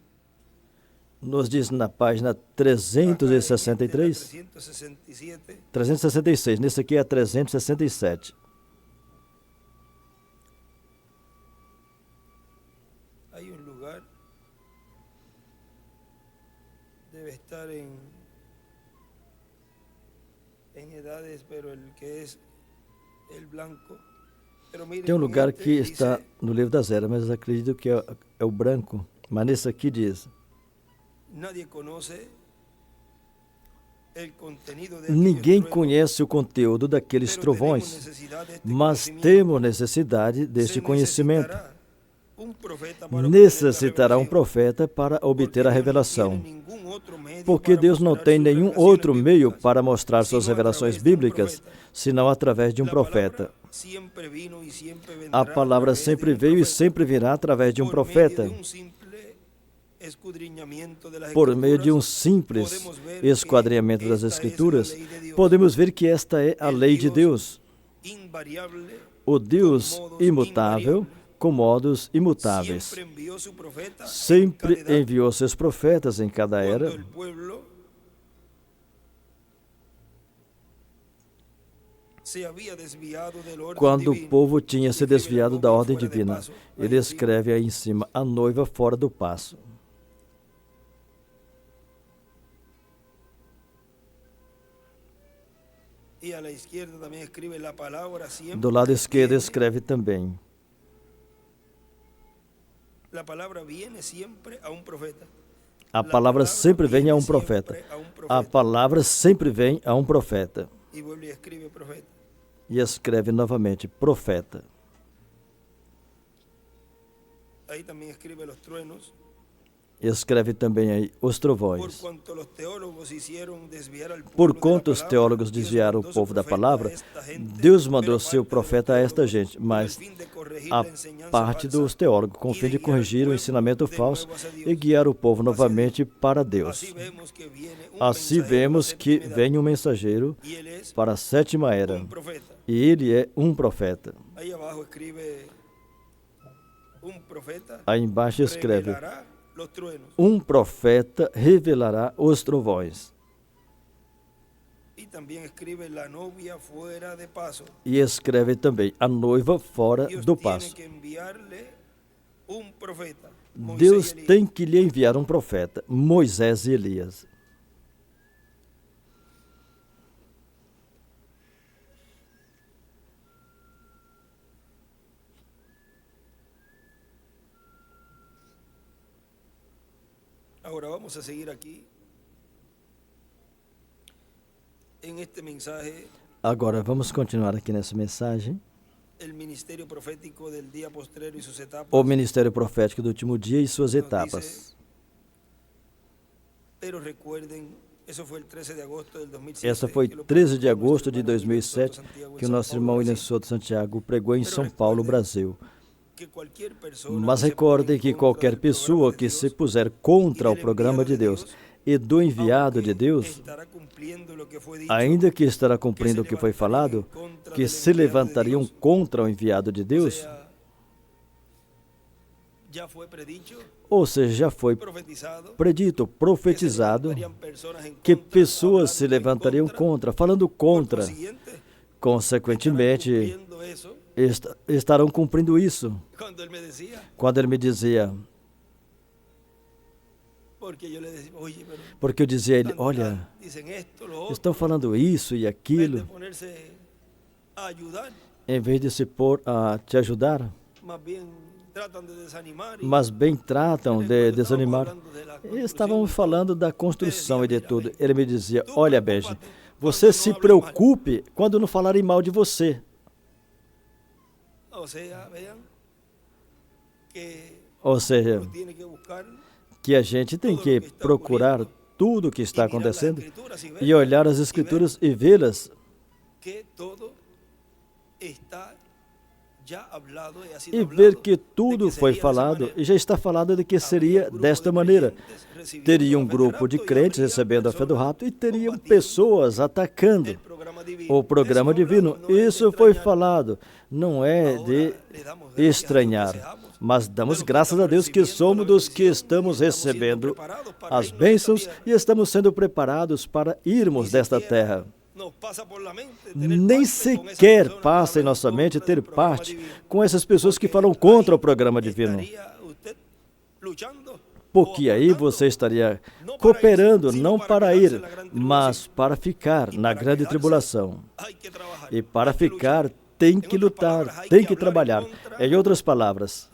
nos diz na página 363, 367, 366, nesse aqui é 367. hay un lugar, debe estar en edades, pero el que es el blanco. Tem um lugar que está no livro das eras, mas acredito que é o branco. Mas nesse aqui diz, ninguém conhece o conteúdo daqueles trovões, mas temos necessidade deste conhecimento. Necessitará um profeta para obter a revelação, porque Deus não tem nenhum outro meio para mostrar suas revelações bíblicas, senão através de um profeta. A palavra sempre veio e sempre virá através de um profeta. Por meio de um simples esquadrinhamento das Escrituras, podemos ver que esta é a lei de Deus. O Deus imutável, com modos imutáveis. Sempre enviou seus profetas em cada era, quando o povo tinha se desviado da ordem divina. Ele escreve aí em cima, a noiva fora do passo. Do lado esquerdo escreve também, a palavra sempre vem a um profeta. A palavra sempre vem a um profeta. E escreve novamente, profeta. Escreve também aí os trovões. Porquanto os teólogos desviaram o povo da palavra, Deus mandou seu profeta a esta gente, mas a parte dos teólogos, com o fim de corrigir o ensinamento falso e guiar o povo novamente para Deus. Assim vemos que vem um mensageiro para a sétima era, e ele é um profeta. Aí embaixo escreve, um profeta revelará os trovões. E escreve também a noiva fora do passo. Deus tem que lhe enviar um profeta, Moisés e Elias. Agora vamos a seguir aqui em este mensaje. Agora vamos continuar aqui nessa mensagem. O ministério profético do último dia e suas etapas. Essa foi 13 de agosto de 2007 que o nosso irmão William Souto Santiago pregou em São Paulo, Brasil. Mas recordem que qualquer pessoa que se puser contra o programa de Deus e do enviado de Deus, ainda que estará cumprindo o que foi falado, que se levantariam contra o enviado de Deus, ou seja, já foi predito, profetizado, que pessoas se levantariam contra, falando contra. Consequentemente, estarão cumprindo isso. Quando ele me dizia, porque eu dizia a ele, olha, estão falando isso e aquilo, em vez de se pôr a te ajudar, mas bem tratam de desanimar. Estávamos falando da construção e de tudo. Ele me dizia, olha, Benji, você se preocupe quando não falarem mal de você. Ou seja, que a gente tem que procurar tudo o que está acontecendo e olhar as Escrituras e vê-las e ver que tudo foi falado e já está falado de que seria desta maneira. Teria um grupo de crentes recebendo a fé do rapto e teriam pessoas atacando o programa divino. Isso foi falado. Não é de estranhar, mas damos graças a Deus que somos dos que estamos recebendo as bênçãos e estamos sendo preparados para irmos desta terra. Nem sequer passa em nossa mente ter parte com essas pessoas que falam contra o programa divino. Porque aí você estaria cooperando não para ir, mas para ficar na grande tribulação. E para ficar tem que lutar, tem que trabalhar. Em outras palavras,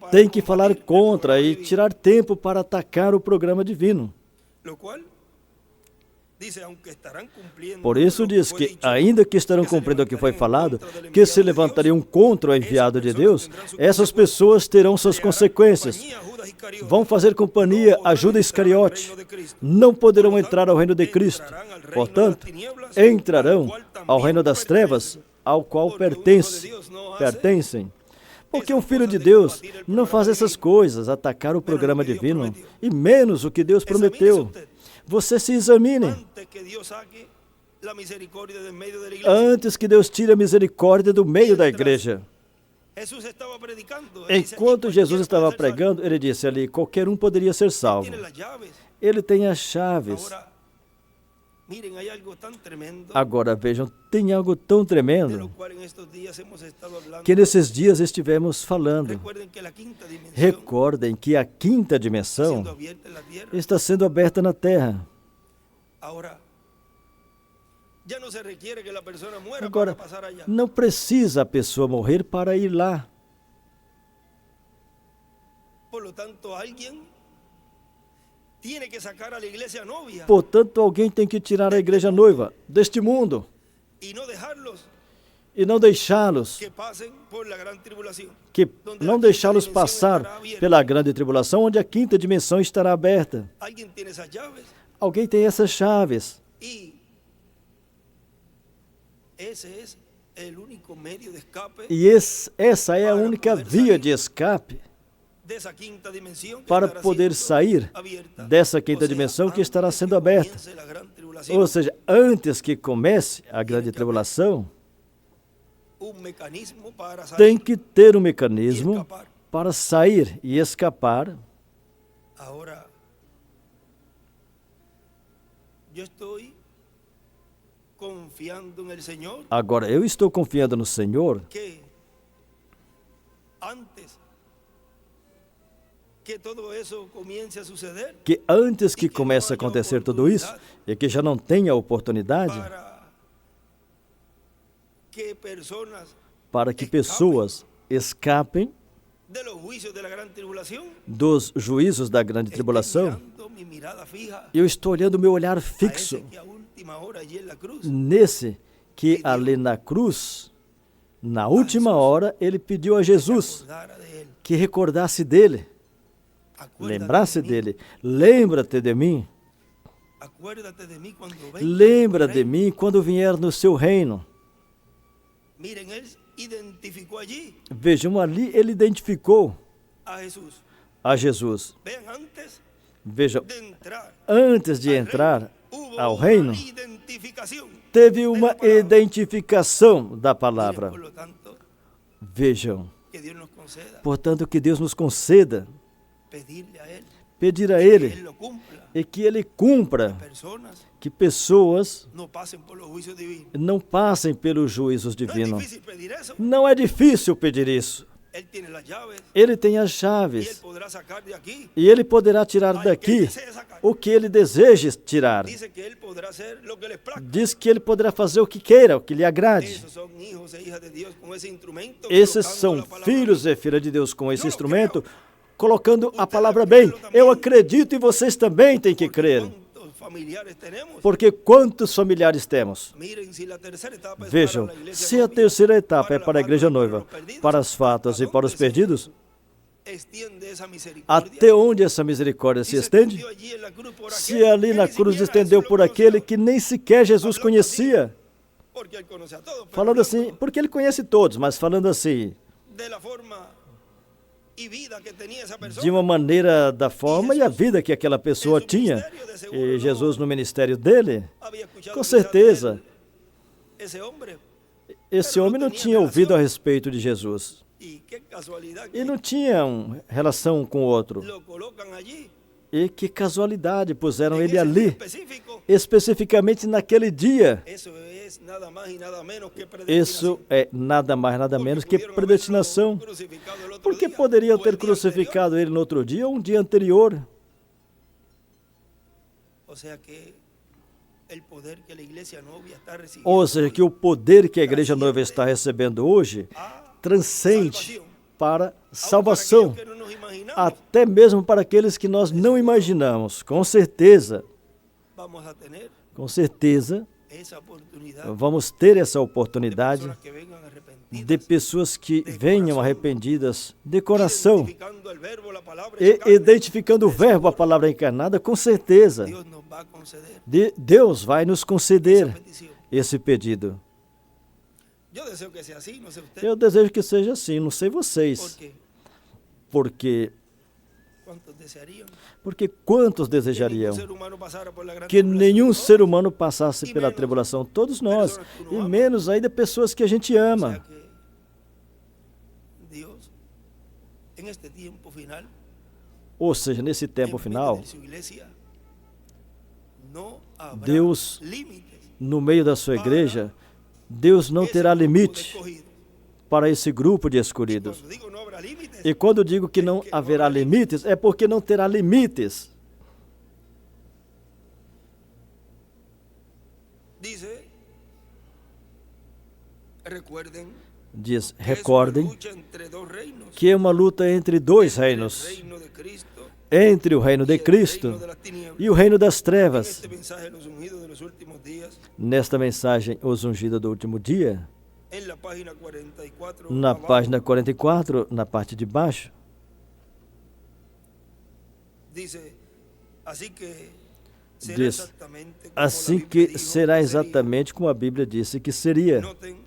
tem que falar contra e tirar tempo para atacar o programa divino. Por isso diz que, ainda que estarão cumprindo o que foi falado, que se levantariam contra o enviado de Deus, essas pessoas terão suas consequências. Vão fazer companhia a Judas Iscariote. Não poderão entrar ao reino de Cristo. Portanto, entrarão ao reino das trevas, ao qual pertencem. Porque um filho de Deus não faz essas coisas, atacar o programa divino, e menos o que Deus prometeu. Você se examine. Antes que Deus tire a misericórdia do meio da igreja. Enquanto Jesus estava pregando, ele disse ali, qualquer um poderia ser salvo. Ele tem as chaves. Agora vejam, tem algo tão tremendo que nesses dias estivemos falando. Recordem que a quinta dimensão está sendo aberta na Terra. Agora, não precisa a pessoa morrer para ir lá. Portanto, alguém tem que tirar a igreja noiva deste mundo e não deixá-los passar pela grande tribulação, onde a quinta dimensão estará aberta. Alguém tem essas chaves. E essa é a única via de escape para poder sair dessa quinta dimensão que estará sendo aberta. Ou seja, antes que comece a grande tribulação, tem que ter um mecanismo para sair e escapar. confiando en el Señor Agora, eu estou confiando no Senhor que antes que todo eso comience a suceder, que antes que comece a acontecer tudo isso, e que já não tenha oportunidade para que pessoas escapem de los juicios de la gran tribulación, dos juízos da grande tribulação, mirando mi mirada fija eu estou olhando o meu olhar a fixo ese que a última hora allí en la cruz nesse que ali na cruz, na última hora, ele pediu a Jesus acordara de él. que recordasse dele, Acuérdate lembrasse de mí, dele. Lembra-te de mim, acuérdate de mí cuando venga lembra tu de reino. mim quando vier no seu reino. Miren, él identificó allí Vejam, ali ele identificou a Jesús. a Jesus. Vean, antes Vejam, de entrar antes de al entrar reino, hubo ao una reino, identificación teve uma da palavra. identificação da Miren, palavra. por lo tanto, Vejam, que Dios nos conceda portanto, que Deus nos conceda pedirle a él pedir a que Ele él lo cumpla. e que Ele cumpra, Personas que pessoas no pasen por los juicios divinos. não passem pelos juízos No es divinos. difícil pedir eso. Não é difícil pedir isso. Él tiene las llaves Ele tem as y él chaves podrá sacar de aquí e Ele poderá tirar al que él daqui desee sacar. o que Ele deseja tirar. Dice que él podrá hacer lo que les plazca. Diz que Ele poderá fazer o que queira, o que lhe agrade. Esos son hijos e hijas de Dios con ese instrumento. Esses colocando são la palabra. filhos e filhas de Deus com esse instrumento, colocando a palavra bem. Eu acredito e vocês também têm que Porque crer. ¿cuántos familiares tenemos? Porque quantos familiares temos? Miren, si la tercera etapa es Vejam, para la iglesia se a novia, terceira etapa é para a la igreja fatos y para noiva, los perdidos, para as fatas e ¿hasta para os dónde se perdidos, extiende esa misericordia? até onde essa misericórdia se Si se estende? extendió allí en la cruz por Se aquel ali que na ni cruz siquiera estendeu Jesús por lo aquele conoció, que nem sequer Jesus conhecia. porque él conoce a todos, pero Falando assim, hablando porque ele conhece todos, mas falando assim, de la forma y vida que tenía esa persona. de uma maneira da forma e a vida que aquela pessoa tinha. E Jesus, no ministério dele, Había escuchado com quizás de certeza, él, ese hombre, esse homem não tinha ouvido a respeito de Jesus. y qué casualidad E que não tinha relação um com o outro. lo colocan allí, E que casualidade puseram en ele ese día ali, específico. especificamente naquele dia. Eso es nada más y nada menos que Isso predestinación. é nada mais, nada Porque menos que pudieron predestinação. haberlo crucificado el otro Porque día, poderiam o el ter día crucificado ele no outro dia ou um dia anterior. anterior. O sea que el poder que la iglesia novia está recibiendo Ou seja, que o poder que a igreja noiva está recebendo hoje a transcende salvación, para aun para salvação, aquellos que no nos imaginamos, até mesmo para aqueles que nós não imaginamos. Com certeza, vamos a tener com certeza, esa oportunidad vamos ter essa de oportunidade personas que vengan arrepentidas, de pessoas que venham arrependidas de coração identificando el verbo, la palabra e hecha carne. identificando o verbo, a palavra encarnada, com certeza. Dios nos va a conceder Deus vai nos esa conceder petición. esse pedido. Yo deseo que sea así, no sé usted, Eu desejo que seja assim, não sei vocês, porque porque ¿cuántos desearían quantos que ningún desejariam ser humano pasara por la gran que tribulación? nenhum ¿No? ser humano passasse E pela menos tribulação, todos nós, pessoas que e não amam. menos ainda pessoas que a gente O sea ama. que Dios, en este tiempo final, Ou seja, nesse tempo en final, medio de su iglesia, no habrá Deus, límites no meio da sua igreja, Deus não ese terá grupo de limite escogidos. para esse grupo de Y escolhidos. cuando digo no habrá límites, E quando digo que não haverá limites, é porque não terá limites. dice, recuerden Diz, que es una recordem lucha entre dos reinos, que é uma luta entre dois entre el reinos, reino de Cristo entre o reino y de el Cristo reino de las tinieblas. e o reino das En trevas. este mensaje los ungidos de los últimos días, Nesta mensagem, os ungidos do último dia, en la página 44, na abajo, página 44, na parte de baixo, dice, así que será diz, exactamente como assim la Biblia que dijo será que exatamente como a Bíblia disse que seria. Noten,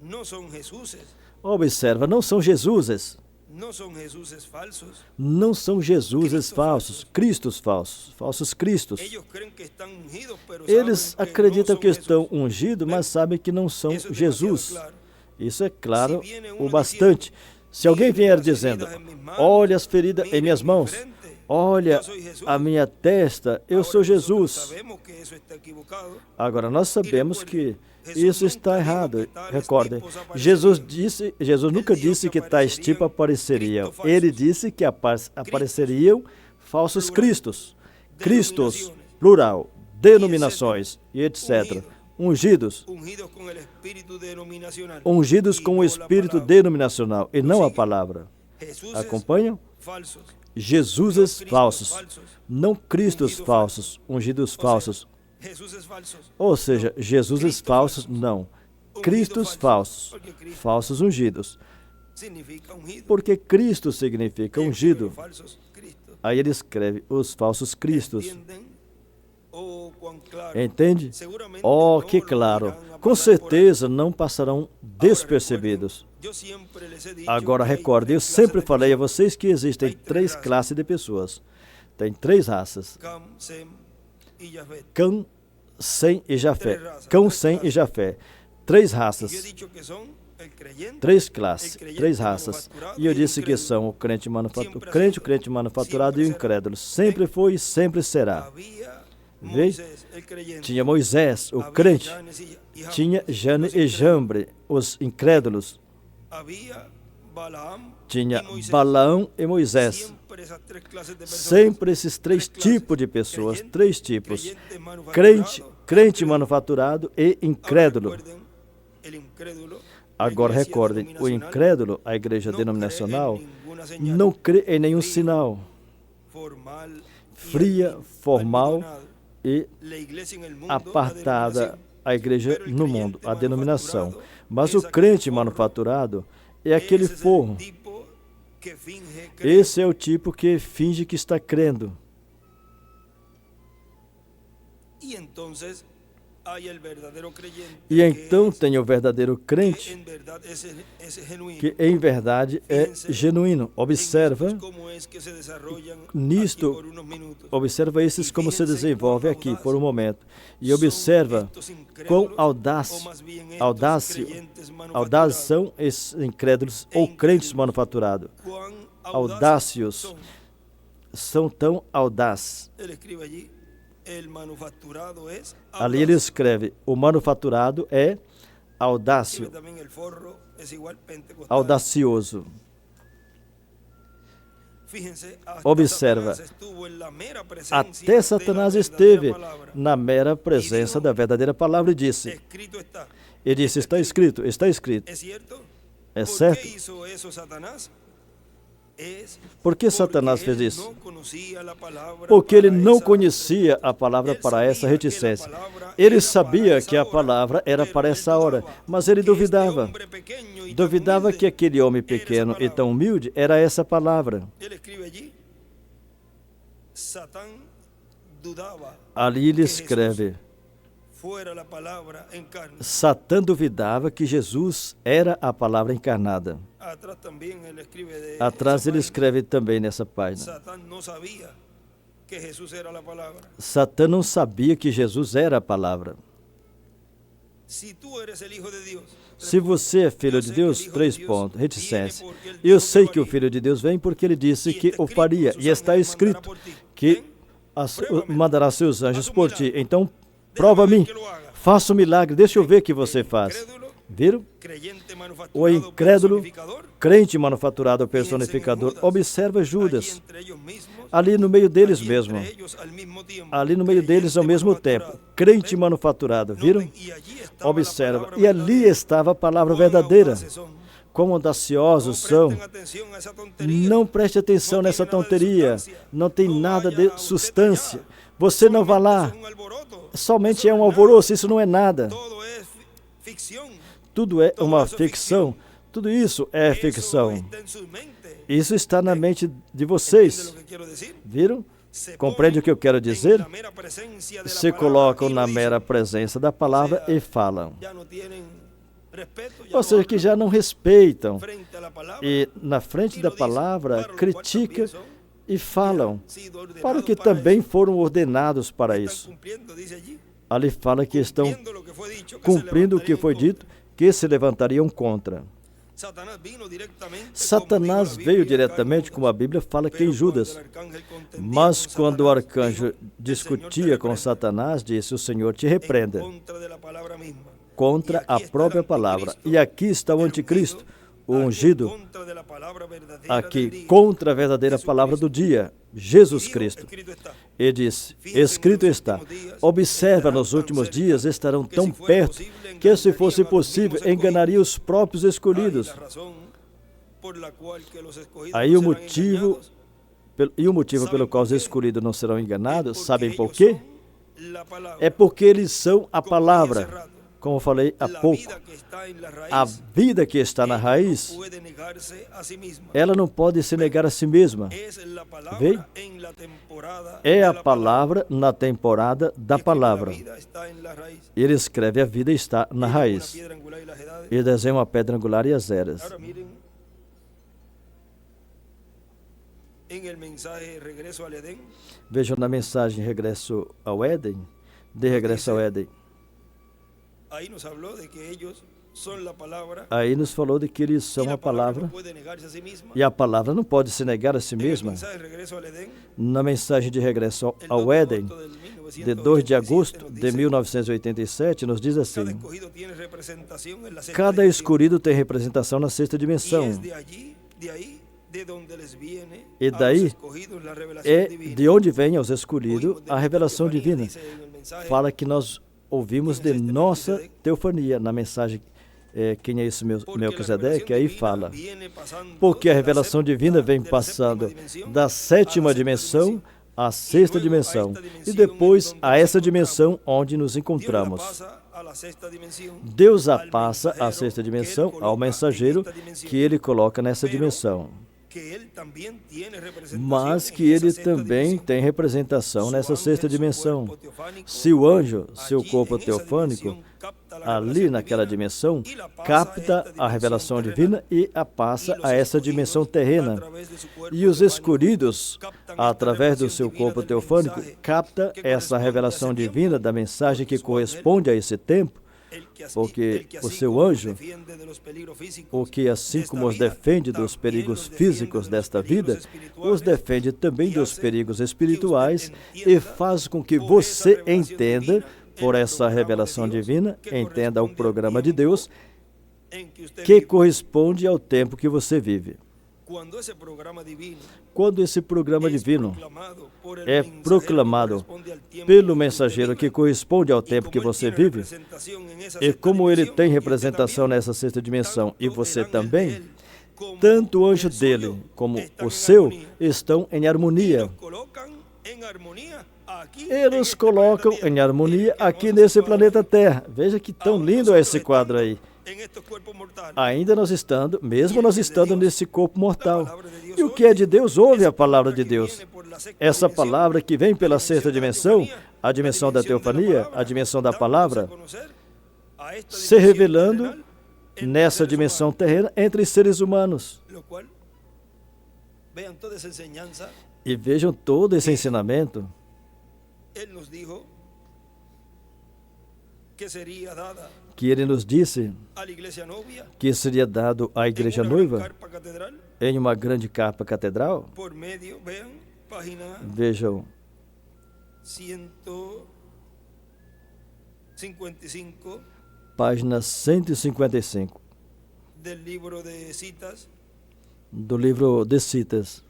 no son Jesuses, Observa, não são Jesuses, no son Jesuses falsos. não são Jesuses falsos, Cristos falsos, falsos Cristos. Ellos creen que están ungidos, pero Eles saben que acreditam no que son estão Jesús. ungidos, mas sabem que não são Eso es Jesus. demasiado claro. Isso é claro Se viene o uno bastante. Se alguém "Mire vier las dizendo, heridas en mis manos, olha as feridas em mire minhas mi mãos, frente, olha a minha testa, eu sou Jesus. Agora, nós sabemos que isso está errado. Recordem, Jesus nunca disse que tais tipos apareceriam. Ele disse que apareceriam falsos cristos, plural, denominações e etc. Ungidos com o espírito denominacional e não a palavra. Acompanham? Jesuses falsos, não cristos falsos, ungidos falsos. Ou seja, Jesuses falsos, não. Cristos falsos, falsos ungidos. Porque Cristo significa ungido. Aí ele escreve os falsos cristos. Entende? Oh, que claro. Com certeza não passarão despercebidos. Agora recorde, eu sempre falei a vocês que existem 3 classes de pessoas. Tem 3 raças. Cã, Sem e Jafé. Cão, Sem e Jafé. 3 raças. 3 classes, 3 raças. E eu disse que são o crente manufaturado e o incrédulo. Sempre foi e sempre será. Vê? Tinha Moisés, o crente. Tinha Jane e Jambre, os incrédulos. Tinha Balaão e Moisés. Sempre esses 3 tipos de pessoas, 3 tipos. Crente manufaturado e incrédulo. Agora recordem, o incrédulo, a igreja denominacional, não crê em nenhum sinal. Fria, formal e apartada a igreja no mundo, a denominação. Mas o crente manufaturado é aquele forro. Esse é o tipo que finge que está crendo. E então tem o verdadeiro crente, que em verdade é genuíno. Observa nisto, observa esses como se desenvolve aqui por um momento. E observa quão audazes são esses incrédulos ou crentes manufaturados. Audácios, são tão audazes. Ali ele escreve, o manufaturado é audácio, audacioso. Observa, até Satanás esteve na mera presença da verdadeira palavra e disse, está escrito, está escrito. É certo? Por que Satanás fez isso? Porque ele não conhecia a palavra para essa reticência. Ele sabia que a palavra era para essa hora, mas ele duvidava. Duvidava que aquele homem pequeno e tão humilde era essa palavra. Ali ele escreve, Satã duvidava que Jesus era a palavra encarnada. Atrás ele escreve também nessa página. Satã não sabia que Jesus era a palavra. Se você é filho de Deus, 3 pontos, reticência. Eu sei que o filho de Deus vem porque ele disse que o faria. E está escrito que mandará seus anjos por ti. Então, prova a mim. Faça um milagre. Deixa eu ver o que você faz. Viram? O incrédulo, crente manufaturado, personificador. Observa Judas. Ali no meio deles mesmo. Ali no meio deles ao mesmo tempo. Crente manufaturado. Viram? Observa. E ali estava a palavra verdadeira. Como audaciosos são. Não preste atenção nessa tonteria. Não tem nada de substância. Você não vai lá. Somente é um alvoroço. Isso não é nada. Tudo é uma ficção. Tudo isso é ficção. Isso está na mente de vocês. Viram? Compreende o que eu quero dizer? Se colocam na mera presença da palavra e falam. Ou seja, que já não respeitam. E na frente da palavra criticam e falam. Para que também foram ordenados para isso. Ali fala que estão cumprindo o que foi dito, que se levantariam contra. Satanás veio diretamente, como a Bíblia fala que em Judas. Mas quando o arcanjo discutia com Satanás, disse: o Senhor te repreenda. Contra a própria palavra. E aqui está o anticristo, o ungido, aqui contra a verdadeira palavra do dia, Jesus Cristo. E disse: escrito está, observa, nos últimos dias estarão tão perto que, se fosse possível, enganaria os próprios escolhidos. Aí o motivo pelo qual os escolhidos não serão enganados, sabem por quê? É porque eles são a palavra. Como falei há pouco, a vida que está na raiz, ela não pode se negar a si mesma. Vê? É a palavra na temporada da palavra. Ele escreve: a vida está na raiz. Ele desenha uma pedra angular e as eras. Vejam na mensagem Regresso ao Éden, de regresso ao Éden. Aí nos falou de que eles são a palavra, e a palavra não pode se negar a si mesma. Na mensagem de regresso ao Éden, de 2 de agosto de 1987, nos diz assim: cada escolhido tem representação na sexta dimensão. E daí é de onde vem aos escolhidos a revelação divina. Fala que nós ouvimos de nossa teofania, na mensagem quem é esse Melquisedeque, aí fala: porque a revelação divina vem passando da sétima dimensão à sexta dimensão, e depois a essa dimensão onde nos encontramos. Deus a passa à sexta dimensão ao mensageiro que ele coloca nessa dimensão. Mas que ele também tem representação nessa sexta dimensão. Se o anjo, seu corpo teofânico, ali naquela dimensão, capta a revelação divina e a passa a essa dimensão terrena. E os escolhidos, através do seu corpo teofânico, capta essa revelação divina da mensagem que corresponde a esse tempo, porque o seu anjo, o que assim como os defende dos perigos físicos desta vida, os defende também dos perigos espirituais e faz com que você entenda, por essa revelação divina, entenda o programa de Deus que corresponde ao tempo que você vive. Quando esse programa divino é proclamado pelo mensageiro que corresponde ao tempo que você vive, e como ele tem representação nessa sexta dimensão, e você também, tanto o anjo dele como o seu estão em harmonia. Eles colocam em harmonia aqui nesse planeta Terra. Veja que tão lindo é esse quadro aí. Ainda mesmo nós estando nesse corpo mortal. E o que é de Deus, ouve a palavra de Deus. Essa palavra que vem pela sexta dimensão, a dimensão da teofania, a dimensão da palavra, se revelando nessa dimensão terrena entre seres humanos. E vejam todo esse ensinamento que ele nos disse que seria dado à igreja noiva em uma grande capa catedral. Vejam, 155, página 155 do livro de Citas,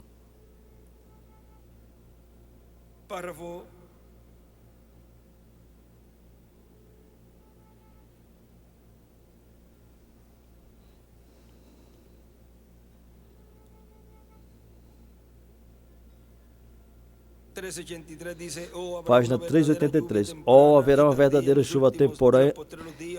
párrafo 383 dice: página 383. Haverá uma verdadeira chuva temporânea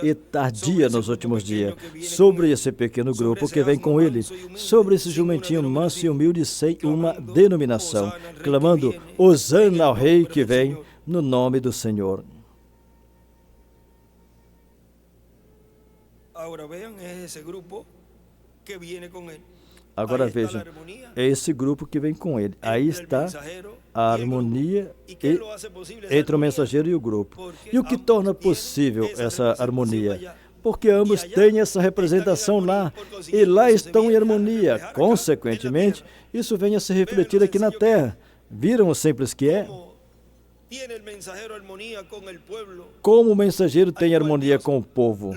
e tardia nos últimos dias sobre esse pequeno grupo que vem com ele, sobre esse jumentinho manso e humilde sem uma denominação, clamando: Hosana ao Rei que vem no nome do Senhor. Agora vejam, é esse grupo que vem com ele. Aí está a harmonia entre o mensageiro e o grupo. E o que torna possível essa harmonia? porque ambos têm essa representação lá, e lá estão em harmonia. Consequentemente, isso vem a se refletir aqui na Terra. Viram o simples que é? Como o mensageiro tem harmonia com o povo,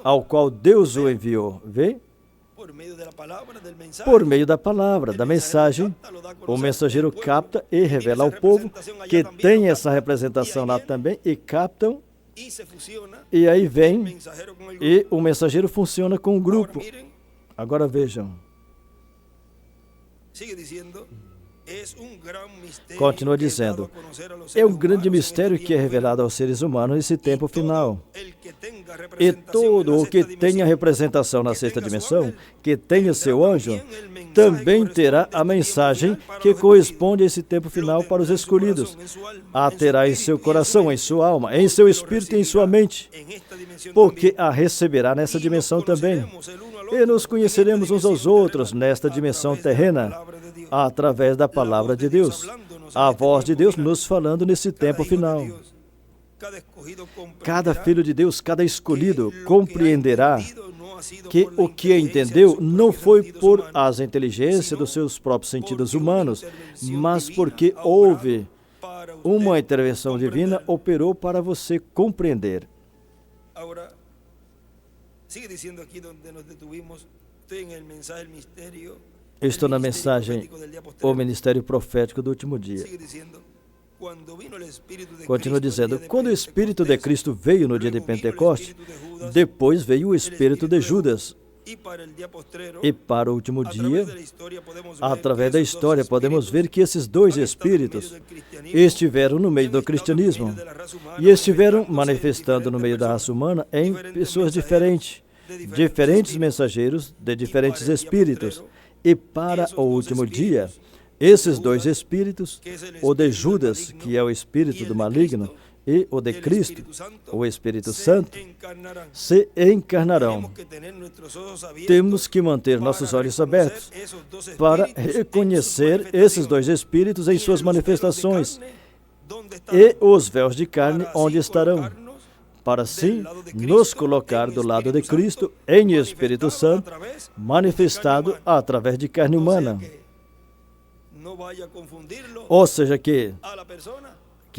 ao qual Deus o enviou. Vê? Por meio da palavra, da mensagem, o mensageiro capta e revela ao povo que tem essa representação lá também, e captam, e aí vem, e o mensageiro funciona com o grupo. Agora vejam. Continua dizendo, é um grande mistério que é revelado aos seres humanos nesse tempo final. E todo o que tenha representação na sexta dimensão, que tenha seu anjo, também terá a mensagem que corresponde a esse tempo final para os escolhidos. A terá em seu coração, em sua alma, em seu espírito e em sua mente, porque a receberá nessa dimensão também. E nos conheceremos uns aos outros nesta dimensão terrena, através da palavra de Deus, a voz de Deus nos falando nesse tempo final. Cada filho de Deus, cada escolhido, compreenderá que o que entendeu não foi por as inteligências dos seus próprios sentidos humanos, mas porque houve uma intervenção divina, operou para você compreender. Agora, sigue dizendo aqui onde nos detuvimos, estou em el mensaje, el misterio. Estou na mensagem, o ministério profético do último dia. Continua dizendo, quando o Espírito de Cristo veio no dia de Pentecoste, depois veio o Espírito de Judas. E para o último dia, através da história, podemos ver que esses dois Espíritos estiveram no meio do cristianismo e estiveram manifestando no meio da raça humana em pessoas diferentes, diferentes mensageiros de diferentes Espíritos. E para o último dia, esses dois Espíritos, o de Judas, que é o Espírito do maligno, e o de Cristo, o Espírito Santo, se encarnarão. Temos que manter nossos olhos abertos para reconhecer esses dois Espíritos em suas manifestações e os véus de carne onde estarão, para assim nos colocar do lado de Cristo em Espírito Santo, manifestado através de carne humana. Ou seja, que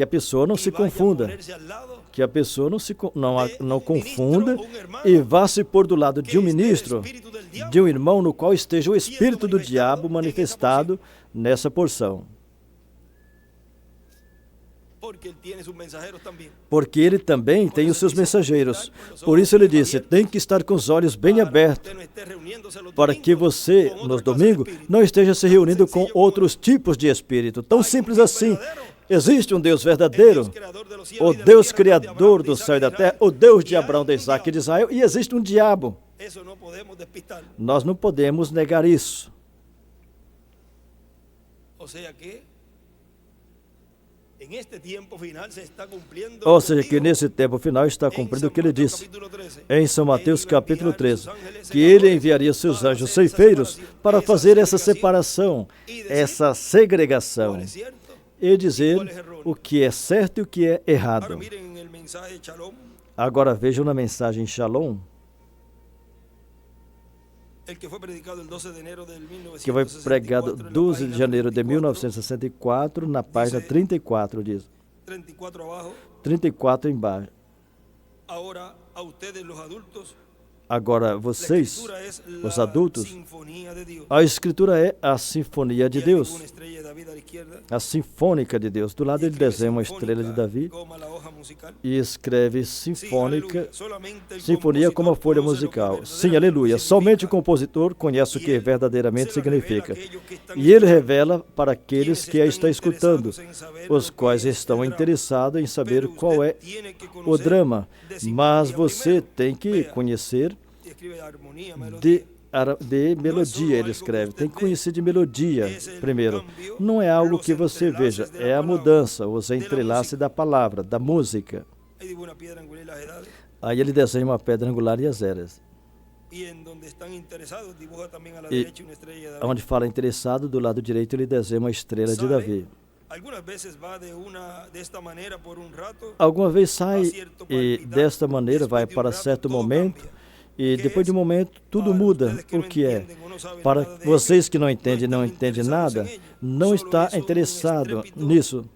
a pessoa não se confunda, que a pessoa não confunda e vá se pôr do lado de um ministro, de um irmão no qual esteja o espírito do diabo manifestado nessa porção. Porque ele também tem os seus mensageiros. Por isso ele disse, tem que estar com os olhos bem abertos, para que você, nos domingos, não esteja se reunindo com outros tipos de espírito. Tão simples assim. Existe um Deus verdadeiro, o Deus criador do céu e da terra, o Deus de Abraão, de Isaac e de Israel, e existe um diabo. Nós não podemos negar isso. Ou seja, que nesse tempo final está cumprindo o que ele disse em São Mateus capítulo 13, que ele enviaria seus anjos ceifeiros para fazer essa separação, essa segregação, e dizer o que é certo e o que é errado. Agora vejam na mensagem Shalom, que foi pregado 12 de janeiro de 1964, na página 34, diz. 34 embaixo. Agora, vocês, os adultos, a Escritura é a sinfonia de Deus, a sinfônica de Deus. Do lado ele desenha uma estrela de Davi e escreve sinfônica, sinfonia como a folha musical. Sim, aleluia. Somente o compositor conhece o que verdadeiramente significa. E ele revela para aqueles que a estão escutando, os quais estão interessados em saber qual é o drama. Mas você tem que conhecer de melodia, ele escreve. Tem que conhecer de melodia primeiro. Não é algo que você veja, é a mudança, os entrelaces da palavra, da música. Aí ele desenha uma pedra angular e as eras. E onde fala interessado, do lado direito ele desenha uma estrela de Davi. Alguma vez sai e desta maneira vai para certo momento e depois de um momento tudo muda. O que é? Para vocês que não entendem nada, não está interessado nisso.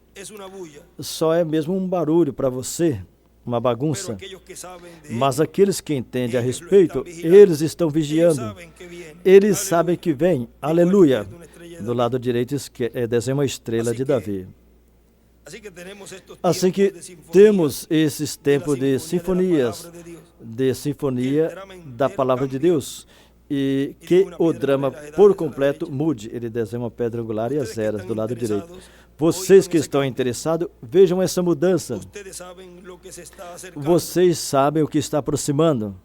Só é mesmo um barulho para você, uma bagunça. Mas aqueles que entendem a respeito, eles estão vigiando. Eles sabem que vem. Aleluia. Do lado direito desenha uma estrela de Davi. Assim que temos esses tempos de sinfonias, de sinfonia da palavra de Deus, e que o drama por completo mude. Ele desenha uma pedra angular e as eras do lado direito. Vocês que estão interessados, vejam essa mudança. Vocês sabem o que está aproximando.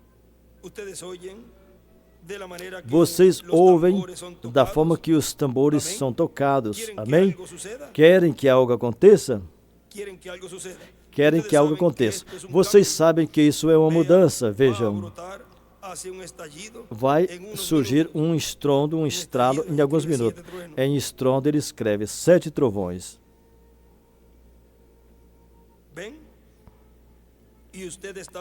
Vocês ouvem da forma que os tambores são tocados. Amém? Querem que algo aconteça? Querem que algo aconteça. Vocês sabem que isso é uma mudança. Vejam. Vai surgir um estrondo, um estralo em alguns minutos. Em estrondo ele escreve 7 trovões.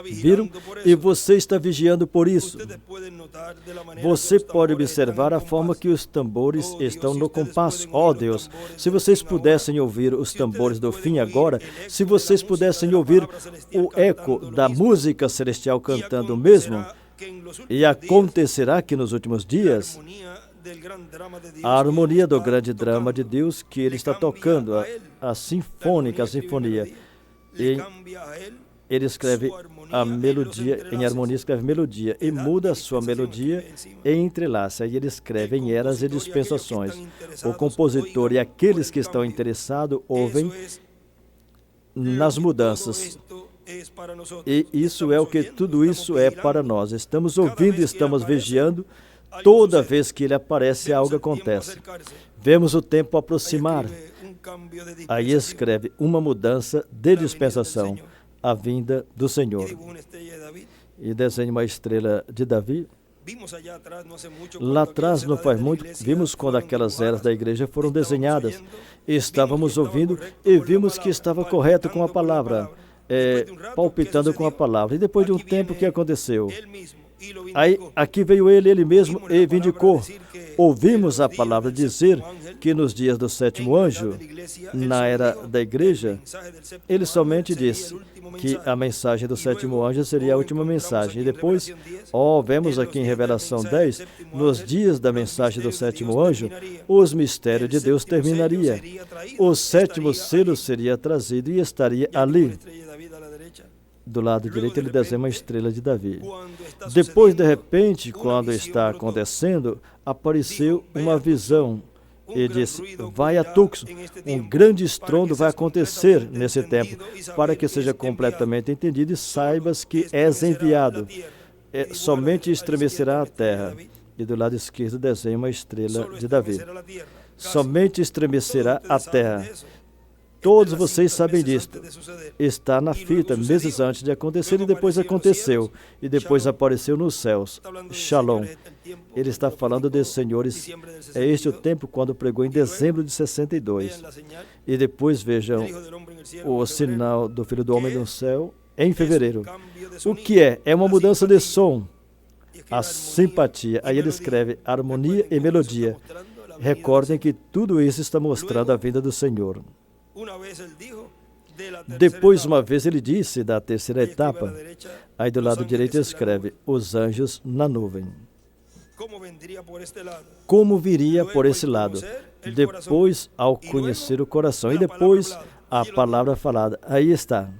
Viram? E você está vigiando por isso. Você pode observar a forma que os tambores estão no compasso. Oh Deus, se vocês pudessem ouvir os tambores do fim agora, se vocês pudessem ouvir o eco da música celestial cantando mesmo, e acontecerá que nos últimos dias, a harmonia do grande drama de Deus que ele está tocando, a sinfônica, a sinfonia, e ele escreve a melodia, em harmonia escreve melodia, e muda a sua melodia e entrelaça, e ele escreve em eras e dispensações. O compositor e aqueles que estão interessados ouvem nas mudanças. E isso é o que tudo isso é para nós. Estamos ouvindo e estamos vigiando. Toda vez que ele aparece, algo acontece. Vemos o tempo aproximar. Aí escreve uma mudança de dispensação, a vinda do Senhor. E desenha uma estrela de Davi. Lá atrás, não faz muito, vimos quando aquelas eras da igreja foram desenhadas. Estávamos ouvindo e vimos que estava correto com a palavra. Palpitando com a palavra. E depois de um tempo, o que aconteceu? Aí, aqui veio ele mesmo e vindicou. Ouvimos a palavra dizer que nos dias do sétimo anjo, na era da igreja, ele somente disse que a mensagem do sétimo anjo seria a última mensagem. E depois, vemos aqui em Revelação 10, nos dias da mensagem do sétimo anjo, os mistérios de Deus terminaria. O sétimo selo seria trazido e estaria ali. Do lado direito ele desenha uma estrela de Davi. Depois, de repente, quando está acontecendo, apareceu uma visão e disse: vai a Tuxo, um grande estrondo vai acontecer nesse tempo, para que seja completamente entendido e saibas que és enviado. Somente estremecerá a terra. E do lado esquerdo desenha uma estrela de Davi. Somente estremecerá a terra. Todos vocês sabem disto. Está na fita, meses antes de acontecer, e depois aconteceu. E depois apareceu nos céus. Shalom. Ele está falando dos senhores. É este o tempo quando pregou em dezembro de 62. E depois vejam o sinal do Filho do Homem no céu em fevereiro. O que é? É uma mudança de som. A simpatia. Aí ele escreve harmonia e melodia. Recordem que tudo isso está mostrando a vinda do Senhor. Depois, uma vez, ele disse da terceira etapa. Aí do lado direito escreve os anjos na nuvem. Como viria por esse lado? Depois, ao conhecer o coração. E depois, a palavra falada. Aí está.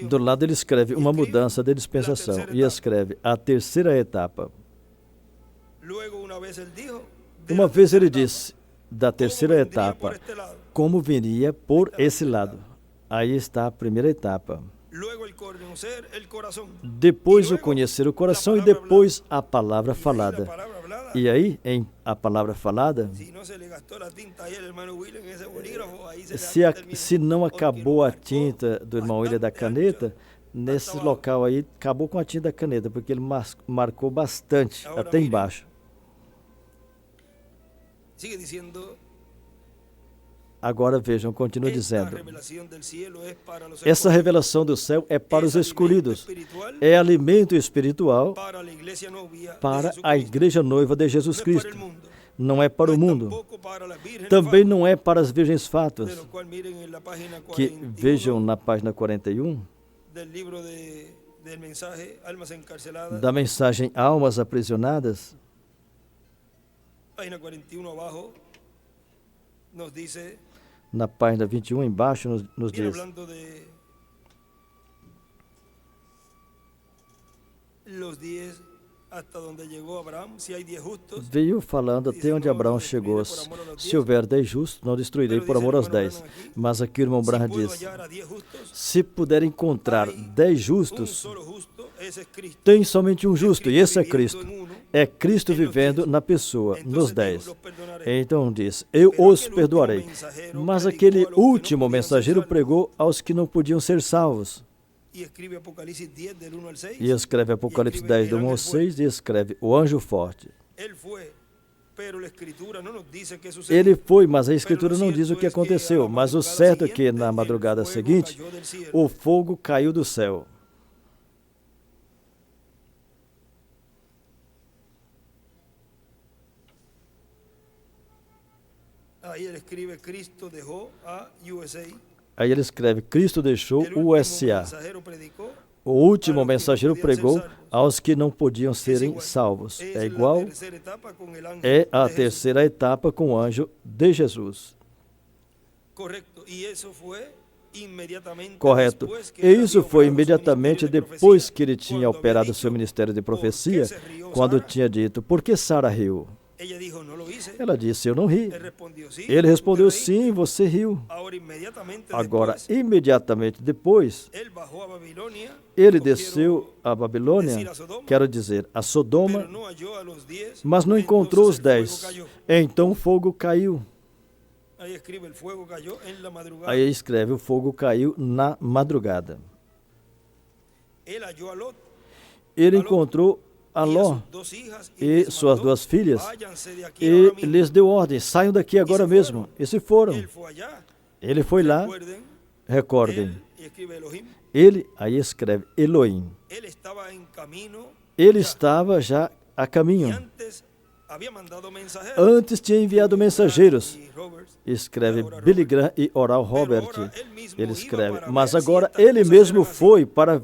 Do lado ele escreve uma mudança de dispensação. E escreve a terceira etapa. Uma vez ele disse da terceira etapa, como viria por esse lado. Aí está a primeira etapa. Depois o conhecer o coração e depois a palavra falada. E aí, em a palavra falada, se não acabou a tinta do irmão William da caneta, nesse local aí, acabou com a tinta da caneta, porque ele marcou bastante, até embaixo. Sigue diciendo, agora vejam, continua esta dizendo, revelación del cielo es para los essa escogidos, revelação do céu é para os es alimento escolhidos, espiritual é alimento espiritual para la iglesia novia de para a Jesucristo. igreja noiva de No Jesus es para el Cristo. mundo, Não é para no o es mundo. tampoco para las vírgenes Também fátulas, não é para as virgens de fátuas, lo cual miren en la página que 41 vejam na página 41 del libro del mensaje Almas Encarceladas, da mensagem Almas Aprisionadas, página 41 abajo, nos dice, na página 21 embaixo nos viene diz, hablando de los 10 hasta donde llegó Abraham, si hay 10 justos, veio falando até onde Abraão chegou. Se houver 10 justos, não destruirei por amor aos 10. Mas aqui o irmão si Branham puedo diz, hallar a 10 justos, se puder encontrar 10 un justos, solo justo, ese es Cristo. tem somente um justo, e esse é Cristo. Viviendo en uno, É Cristo vivendo na pessoa, nos entonces 10. los perdonaré. Então diz, eu os perdoarei. Mas aquele último mensageiro pregou aos que não podiam ser salvos. Y escribe Apocalipsis 10 del 1 al 6. E escreve Apocalipse 10, do 1 ao 6, e escreve o anjo forte. Él fue, pero la escritura no nos dice qué sucedió. Ele foi, mas a Escritura não diz o que aconteceu. Mas o certo é que na madrugada seguinte, o fogo caiu do céu. Ahí él escribe, Cristo dejó a USA. Aí ele escreve, Cristo deixou El o último USA. mensajero predicó, O último mensageiro pregou aos que não podiam serem salvos. es É la igual, tercera etapa con el ángel é a de Jesús. terceira etapa com o anjo de Jesus. Correcto. Y eso fue inmediatamente Correto. después que E él isso había foi operado su imediatamente ministerio de depois profecía, que ele tinha cuando había operado dicho, seu ministério de ¿por qué profecia, se rió quando Sara? tinha dito, por que Sara riu? Ella dijo, no lo hice. Ela disse, eu não ri. Él respondió, sí. Ele respondeu, usted sim, você riu. Ahora inmediatamente Agora, después, imediatamente depois, él bajó a Babilonia, ele o desceu a Babilônia, decir a Sodoma, quero dizer, a pero Sodoma, no halló a los 10, mas não encontrou os entonces el 10. fuego cayó. Então o fogo caiu. Ahí escribe, el fuego cayó en la madrugada. Aí escreve, o fogo caiu na madrugada. Él halló a Lot Ele encontrou a y a Ló sus dos hijas e les suas mandó, duas filhas váyanse de aquí e ahora mismo. lhes deu ordem, saiam daqui agora mesmo. E se foram. Él fue allá. Ele foi lá, Recuerden, recordem. él, y escribe Elohim, Ele, aí escreve Elohim. él estaba en camino Ele ya, estava já a y caminho. antes había mandado mensajeros. Antes tinha enviado mensageiros. Y Roberts, Escreve Oral Billy Graham e Oral pero Robert. ahora él mismo Ele iba escreve, para mas ver si agora estas ele cosas mesmo eran así. foi para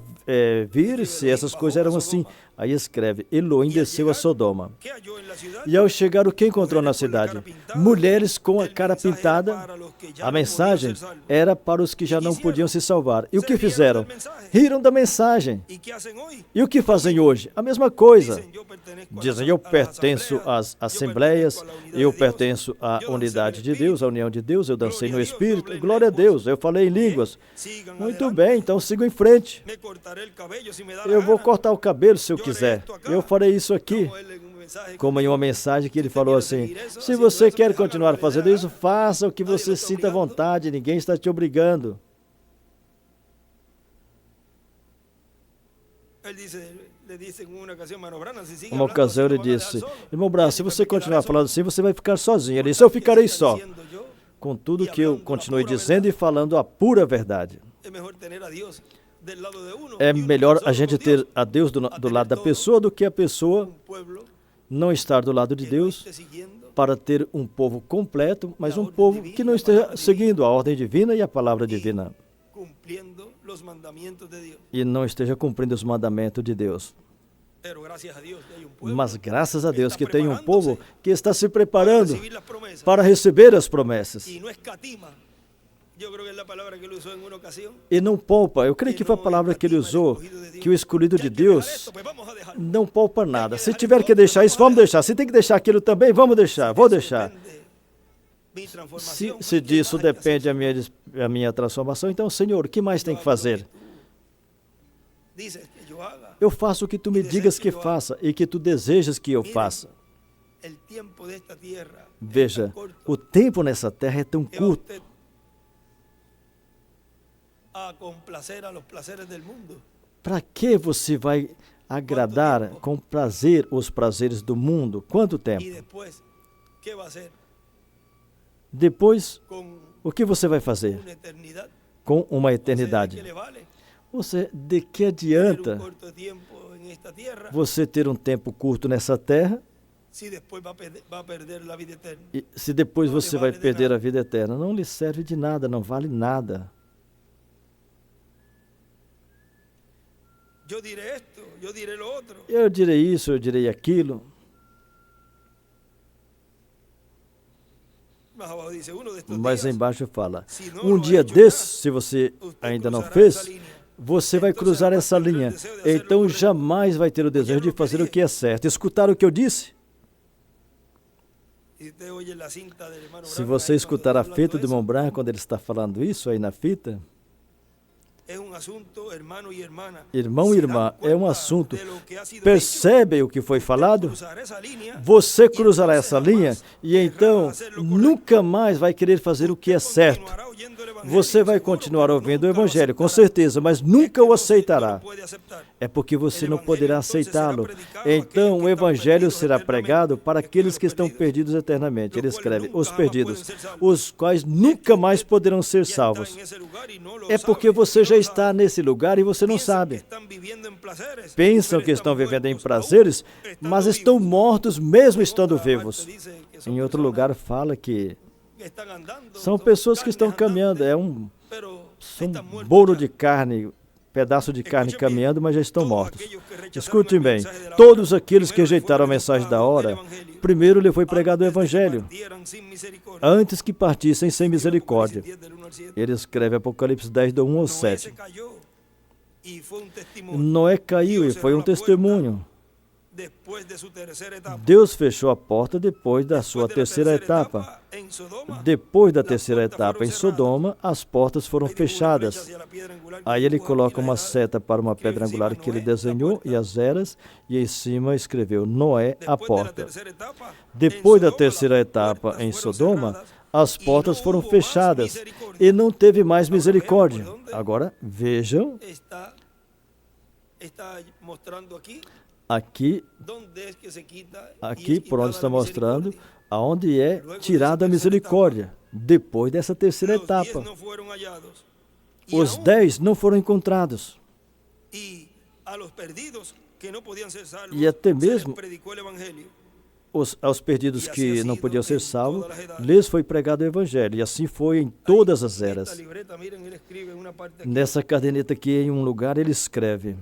vir se essas coisas eram assim. Aí escreve, Elohim desceu a Sodoma. ¿Qué halló en la ciudad? E ao chegar, o que encontrou na cidade? Mulheres com a El cara mensaje pintada. para los que ya A no mensagem podían ser salvos. era para os que já não podiam se salvar. E o que fizeram? Riram Riram da mensagem. ¿Y qué hacen hoy? E o que fazem hoje? A mesma coisa. Dicen, yo pertenezco a Dizem, las- eu a las pertenço asambleas, às yo assembleias, pertenezco a la unidad eu de Dios, pertenço à yo dancé unidade no de Espírito. Deus, à união de Deus, eu dancei Glória no a Deus, Espírito. eu falei em Glória a línguas. Deus, eu falei em línguas. Sigan Muito adelante. bem, então sigo em frente. Me cortaré el cabello si me da la Eu vou gana. cortar o cabelo se eu quiser. Eu farei isso aqui. Como él en un mensaje Como em uma mensagem que ele falou assim, se você quer continuar fazendo isso, faça o que você sinta à vontade, ninguém está te obrigando. él dice, le dice en una ocasión, Mano Branham, si sigue Uma hablando ocasião así, ele lo van a dejar disse, solo. irmão Branham, se você continuar falando assim, você vai ficar sozinho. Ele disse, eu ficarei só. Com tudo que eu continuei dizendo e falando a pura verdade. É melhor a gente ter a Deus do lado da pessoa do que a pessoa não estar do lado de Deus para ter um povo completo, mas um povo que não esteja seguindo a ordem divina e a palavra divina e não esteja cumprindo os mandamentos de Deus. Mas graças a Deus que tem um povo que está se preparando para receber as promessas. E não poupa, eu creio que foi a palavra que ele usou, que o escolhido de Deus não poupa nada. Se tiver que deixar isso, vamos deixar. Se tem que deixar aquilo também, vamos deixar, vou deixar. Se disso depende a minha transformação, então, Senhor, o que mais tem que fazer? Eu faço o que tu me digas que faça e que tu desejas que eu faça. Veja, o tempo nessa terra é tão curto. Para que você vai agradar com prazer os prazeres do mundo? Quanto tempo? Depois, con o que você vai fazer una eternidad. com uma O sea, ¿de eternidade? qué le vale De que tener un adianta corto tiempo en esta tierra você ter um tempo curto nessa terra si después va a perder la vida eterna? e se depois Não lhe você vai vale de perder nada. a vida eterna? Não lhe serve de nada, não vale nada. Yo diré esto, yo diré lo otro. Eu direi isso, eu direi aquilo. Más abajo dice, uno de estos Mas días, embaixo fala, si no um lo ha dia hecho desses, ya, se você usted ainda não cruzará essa fez, línea. você vai cruzar essa linha. Então jamais vai ter o desejo de fazer o que é certo. Escutaram o que eu disse? Y usted oye la cinta del hermano Se Branham você ahí escutar a cuando fita hablando do eso, irmão Branham quando ele está falando isso aí na fita, es un asunto, hermano y hermana. irmão e Se irmã, dan é um cuenta assunto. de lo que ha sido Percebem o que foi hecho, falado? cruzar esa línea, Você y cruzará entonces essa linha jamás e então querrá hacer lo correcto. nunca mais vai querer fazer o que é certo. Continuará oyendo el evangelio, Você vai seguro, continuar pero ouvindo o nunca lo Evangelho, com aceptará. certeza, mas Es que nunca o no aceitará. puede aceptar. É porque você El não poderá evangelio entonces será aceitá-lo. predicado a Então aquellos o que estão Evangelho perdidos será eternamente. pregado para aqueles que estão perdidos eternamente. Ele escreve, os perdidos, os quais nunca mais poderão ser Ya está salvos. en esse lugar y no lo É porque sabe, você no já lo está sabe. nesse lugar e você não Piensan que sabe. estão vivendo em prazeres, Pensam pero que estão estão vivendo em muertos prazeres, aún, mas estando estão vivos. mortos mesmo Em estando outra parte vivos. dice que são Em outro personas lugar fala que que estão andando, são são pessoas que estão carnes caminhando. É andantes, um pero são estão muertos bolo já. de carne, pedaço de carne Escuchen bien, caminhando, mas já estão todos mortos. aquellos que rechazaron Escutem el bem, mensaje de la todos hora, aqueles que primero les rejeitaram a fue mensagem da predicado hora, el evangelio, primeiro lhe foi pregado o antes de que Evangelho, partieran sin misericordia. antes que partissem sem Escribe misericórdia. Apocalipsis 10 del 1 al 7. Ele escreve Apocalipse 10, do 1 ao Noé 7. se cayó y fue un testimonio. Noé caiu e Dios foi cerró um la puerta testemunho. después de su tercera etapa. Deus fechou a porta depois da sua Después de la terceira etapa. en Sodoma, Depois da las terceira puertas etapa fueron em cerradas. Sodoma, as portas foram Ahí dibuja una fechadas. flecha hacia la piedra angular que Aí ele dibuja coloca aquí uma la edad. seta para uma pedra angular que ele desenhou e as eras, e em cima escreveu Noé a Después de la porta. tercera etapa, Depois en da Sodoma, terceira las etapa puertas em fueron Sodoma, cerradas as y portas no foram hubo más fechadas misericordia. e não teve mais Agora misericórdia. vejam por onde Agora vejam está mostrando aquí aqui, dónde es que se quita y aqui es por onde quitada está la mostrando misericordia. aonde é tirada a misericórdia. Depois dessa terceira Los 10 etapa, no fueron hallados. Y os aún, 10 não foram encontrados. y a los perdidos que no podían ser salvos, E até se les mesmo predicó el evangelio. aos perdidos que não podiam ser salvos, lhes foi pregado o Evangelho. E assim foi em todas as Esta eras. libreta, miren, él escribe en una parte aquí, Nessa caderneta aqui, em um lugar, ele escreve.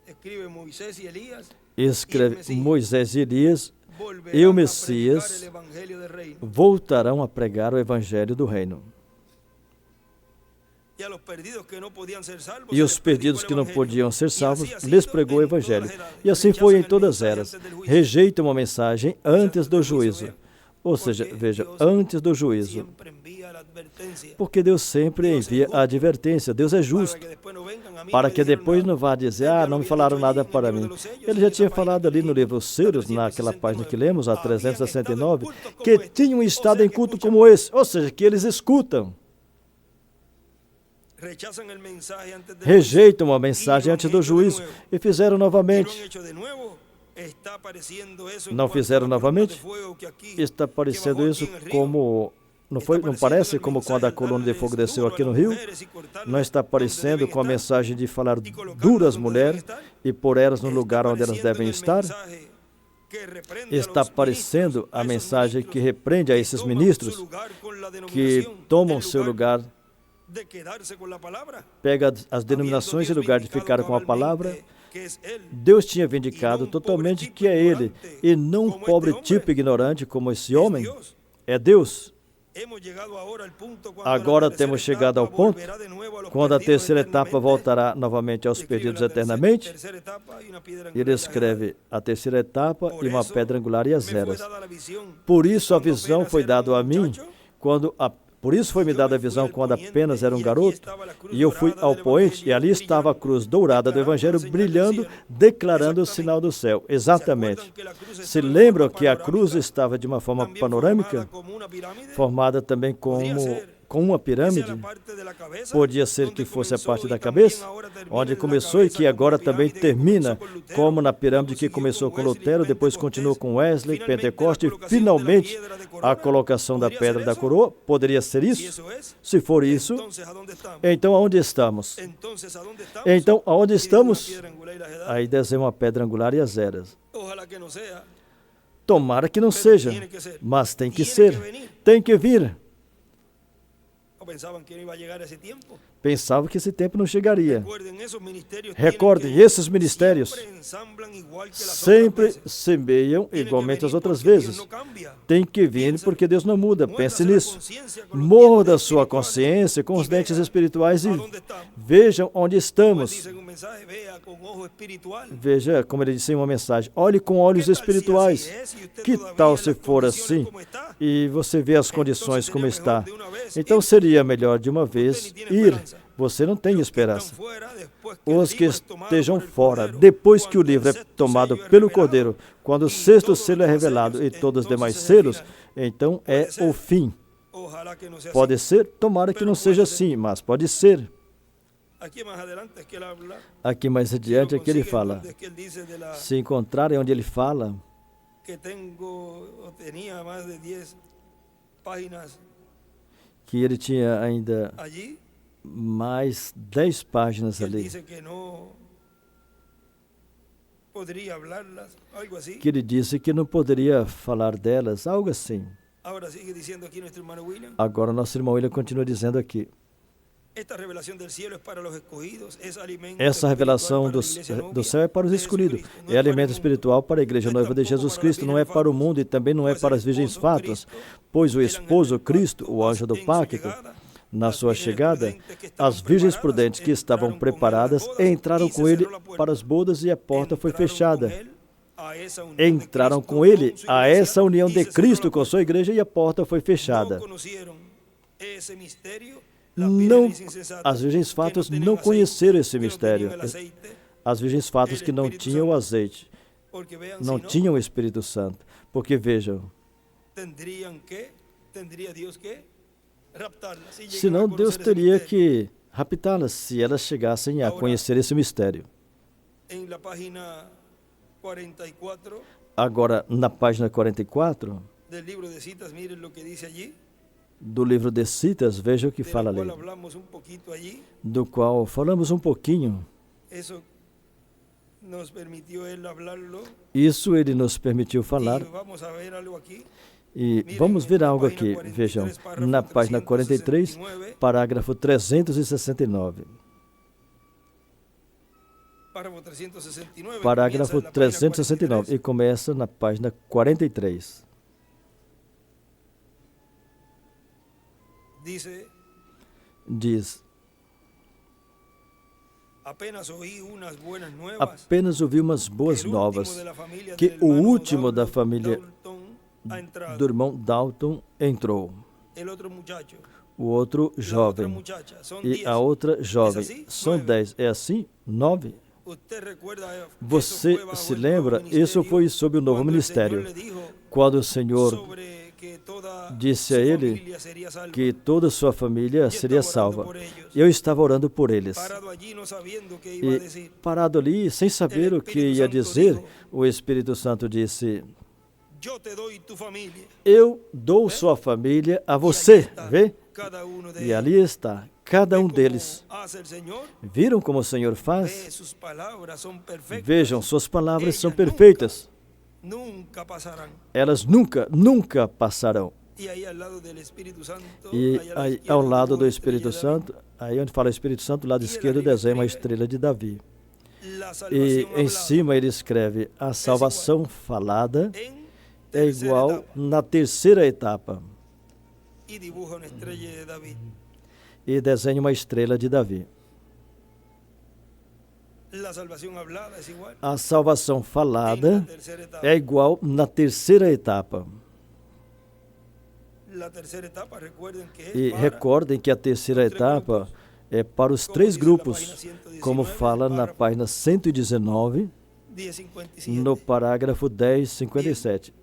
escribe Moisés y Elías Escreve Moisés e Elias volverán e o a Messias predicar el evangelio del reino. voltarão a pregar o Evangelho do Reino. Y a los perdidos que no podían ser salvos, E se os les predicó perdidos el que não evangelio. podiam ser Y salvos, así ha lhes sido pregou o en todas Evangelho. las edades. E assim Rechazan foi em el todas as mensaje eras. antes del juicio. Rejeitam uma mensagem antes do juízo. Veja. Ou seja, Porque veja, Deus antes do juízo. Siempre envía la advertencia Porque Deus sempre envia a advertência. Deus é para justo. que después no vengan a mí y Para me que dijeron depois nada. não vá dizer, Ele já não me havia falaram dicho nada ali no para livro mim. de los sellos, Ele já nessa tinha página falado ali no que livro Os Seiros, naquela 369, página que lemos, a haviam 369, estado em culto que como este. tinham Ou estado seja, em que culto escutam. como esse. Ou seja, que eles escutam, Rechazan el mensaje antes del rejeitam a juicio, y mensagem lo antes han do hecho de juízo nuevo. e fizeram Y lo han novamente. hecho de nuevo. Está apareciendo eso en Não cuanto a fizeram la columna de novamente? fuego que aqui, Está que parecendo bajou isso aqui en el río. como... Não parece como quando a coluna de fogo desceu aqui no rio? Não está parecendo com a mensagem de falar duro às mulheres e pôr elas no lugar onde elas devem estar? Está aparecendo a mensagem que repreende a esses ministros que tomam seu lugar, pega as denominações em lugar de ficar com a palavra. Deus tinha vindicado totalmente que é Ele, e não um pobre tipo ignorante como esse homem. É Deus. Agora temos chegado ao ponto quando a terceira etapa voltará novamente aos perdidos eternamente. Ele escreve a terceira etapa e uma pedra angular e as eras. Por isso a visão foi dada a mim por isso foi me dada a visão quando apenas era um garoto, e eu fui ao poente, e ali estava a cruz dourada do Evangelho brilhando, declarando o sinal do céu. Exatamente. Se lembram que a cruz estava de uma forma panorâmica, formada também como com uma pirâmide, podia ser que fosse a parte da cabeça, onde começou e que agora também termina, como na pirâmide que começou com Lutero, depois continuou com Wesley, Pentecoste e finalmente a colocação da pedra da coroa. Poderia ser isso? Se for isso, então aonde estamos? Então, aonde estamos? Aí desenha uma pedra angular e as eras. Tomara que não seja, mas tem que ser, tem que vir. Pensavam que esse tempo não chegaria. Recordem, esses ministérios sempre semeiam igualmente as outras vezes. Tem que vir porque Deus não muda. Pense nisso. Morda sua consciência com os dentes espirituais e vejam onde estamos. Veja, como ele disse em uma mensagem, olhe com olhos espirituais. Que tal se for assim e você vê as condições como está? Então seria melhor de uma vez ir. Você não tem esperança. Os que estejam fora, depois que o livro é tomado pelo Cordeiro, quando o sexto selo é revelado e todos os demais selos, então é o fim. Pode ser, tomara que não seja assim, mas pode ser. Aqui mais adiante é que ele fala, se encontrarem onde ele fala, que ele tinha ainda mais 10 páginas ali, que ele disse que não poderia falar delas, algo assim. Agora nosso irmão William continua dizendo aqui, essa revelação do céu é para os escolhidos, é alimento espiritual para a igreja noiva de Jesus Cristo, não é para o mundo e também não é para as virgens fátuas, pois o esposo Cristo, o anjo do pacto, na sua chegada, as virgens prudentes que estavam preparadas entraram com ele para as bodas e a porta foi fechada. Entraram com ele a essa união de Cristo com sua igreja e a porta foi fechada. Não, as virgens fátuas não conheceram esse mistério. As virgens fátuas que não tinham o azeite, não tinham o Espírito Santo. Porque vejam, senão Deus teria que raptá-las se elas chegassem a conhecer esse mistério. Agora, na página 44 do livro de Citas, veja o que fala ali, do qual falamos um pouquinho. Isso ele nos permitiu falar. E vamos ver algo aqui, vejam, na página 43, parágrafo 369. Parágrafo 369, e começa na página 43. Diz, apenas ouvi umas boas novas, que o último da família do irmão Dalton entrou, o outro jovem e a outra jovem. São 10, é assim? 9? Você se lembra? Isso foi sobre o novo ministério, quando o Senhor disse a ele que toda a sua família seria salva. Eu estava orando por eles. E parado ali, sem saber o que ia dizer, o Espírito Santo disse, eu dou sua família a você, vê? E ali está, cada um deles. Viram como o Senhor faz? Vejam, suas palavras são perfeitas. Elas nunca passarão. E aí, ao lado do Espírito Santo, aí onde fala Espírito Santo, do lado esquerdo desenha uma estrela de Davi. E em cima ele escreve, a salvação falada é igual na terceira etapa. E desenha uma estrela de Davi. A salvação falada é igual na terceira etapa. E recordem que a terceira etapa é para os 3 grupos, como fala na página 119, no parágrafo 10:57.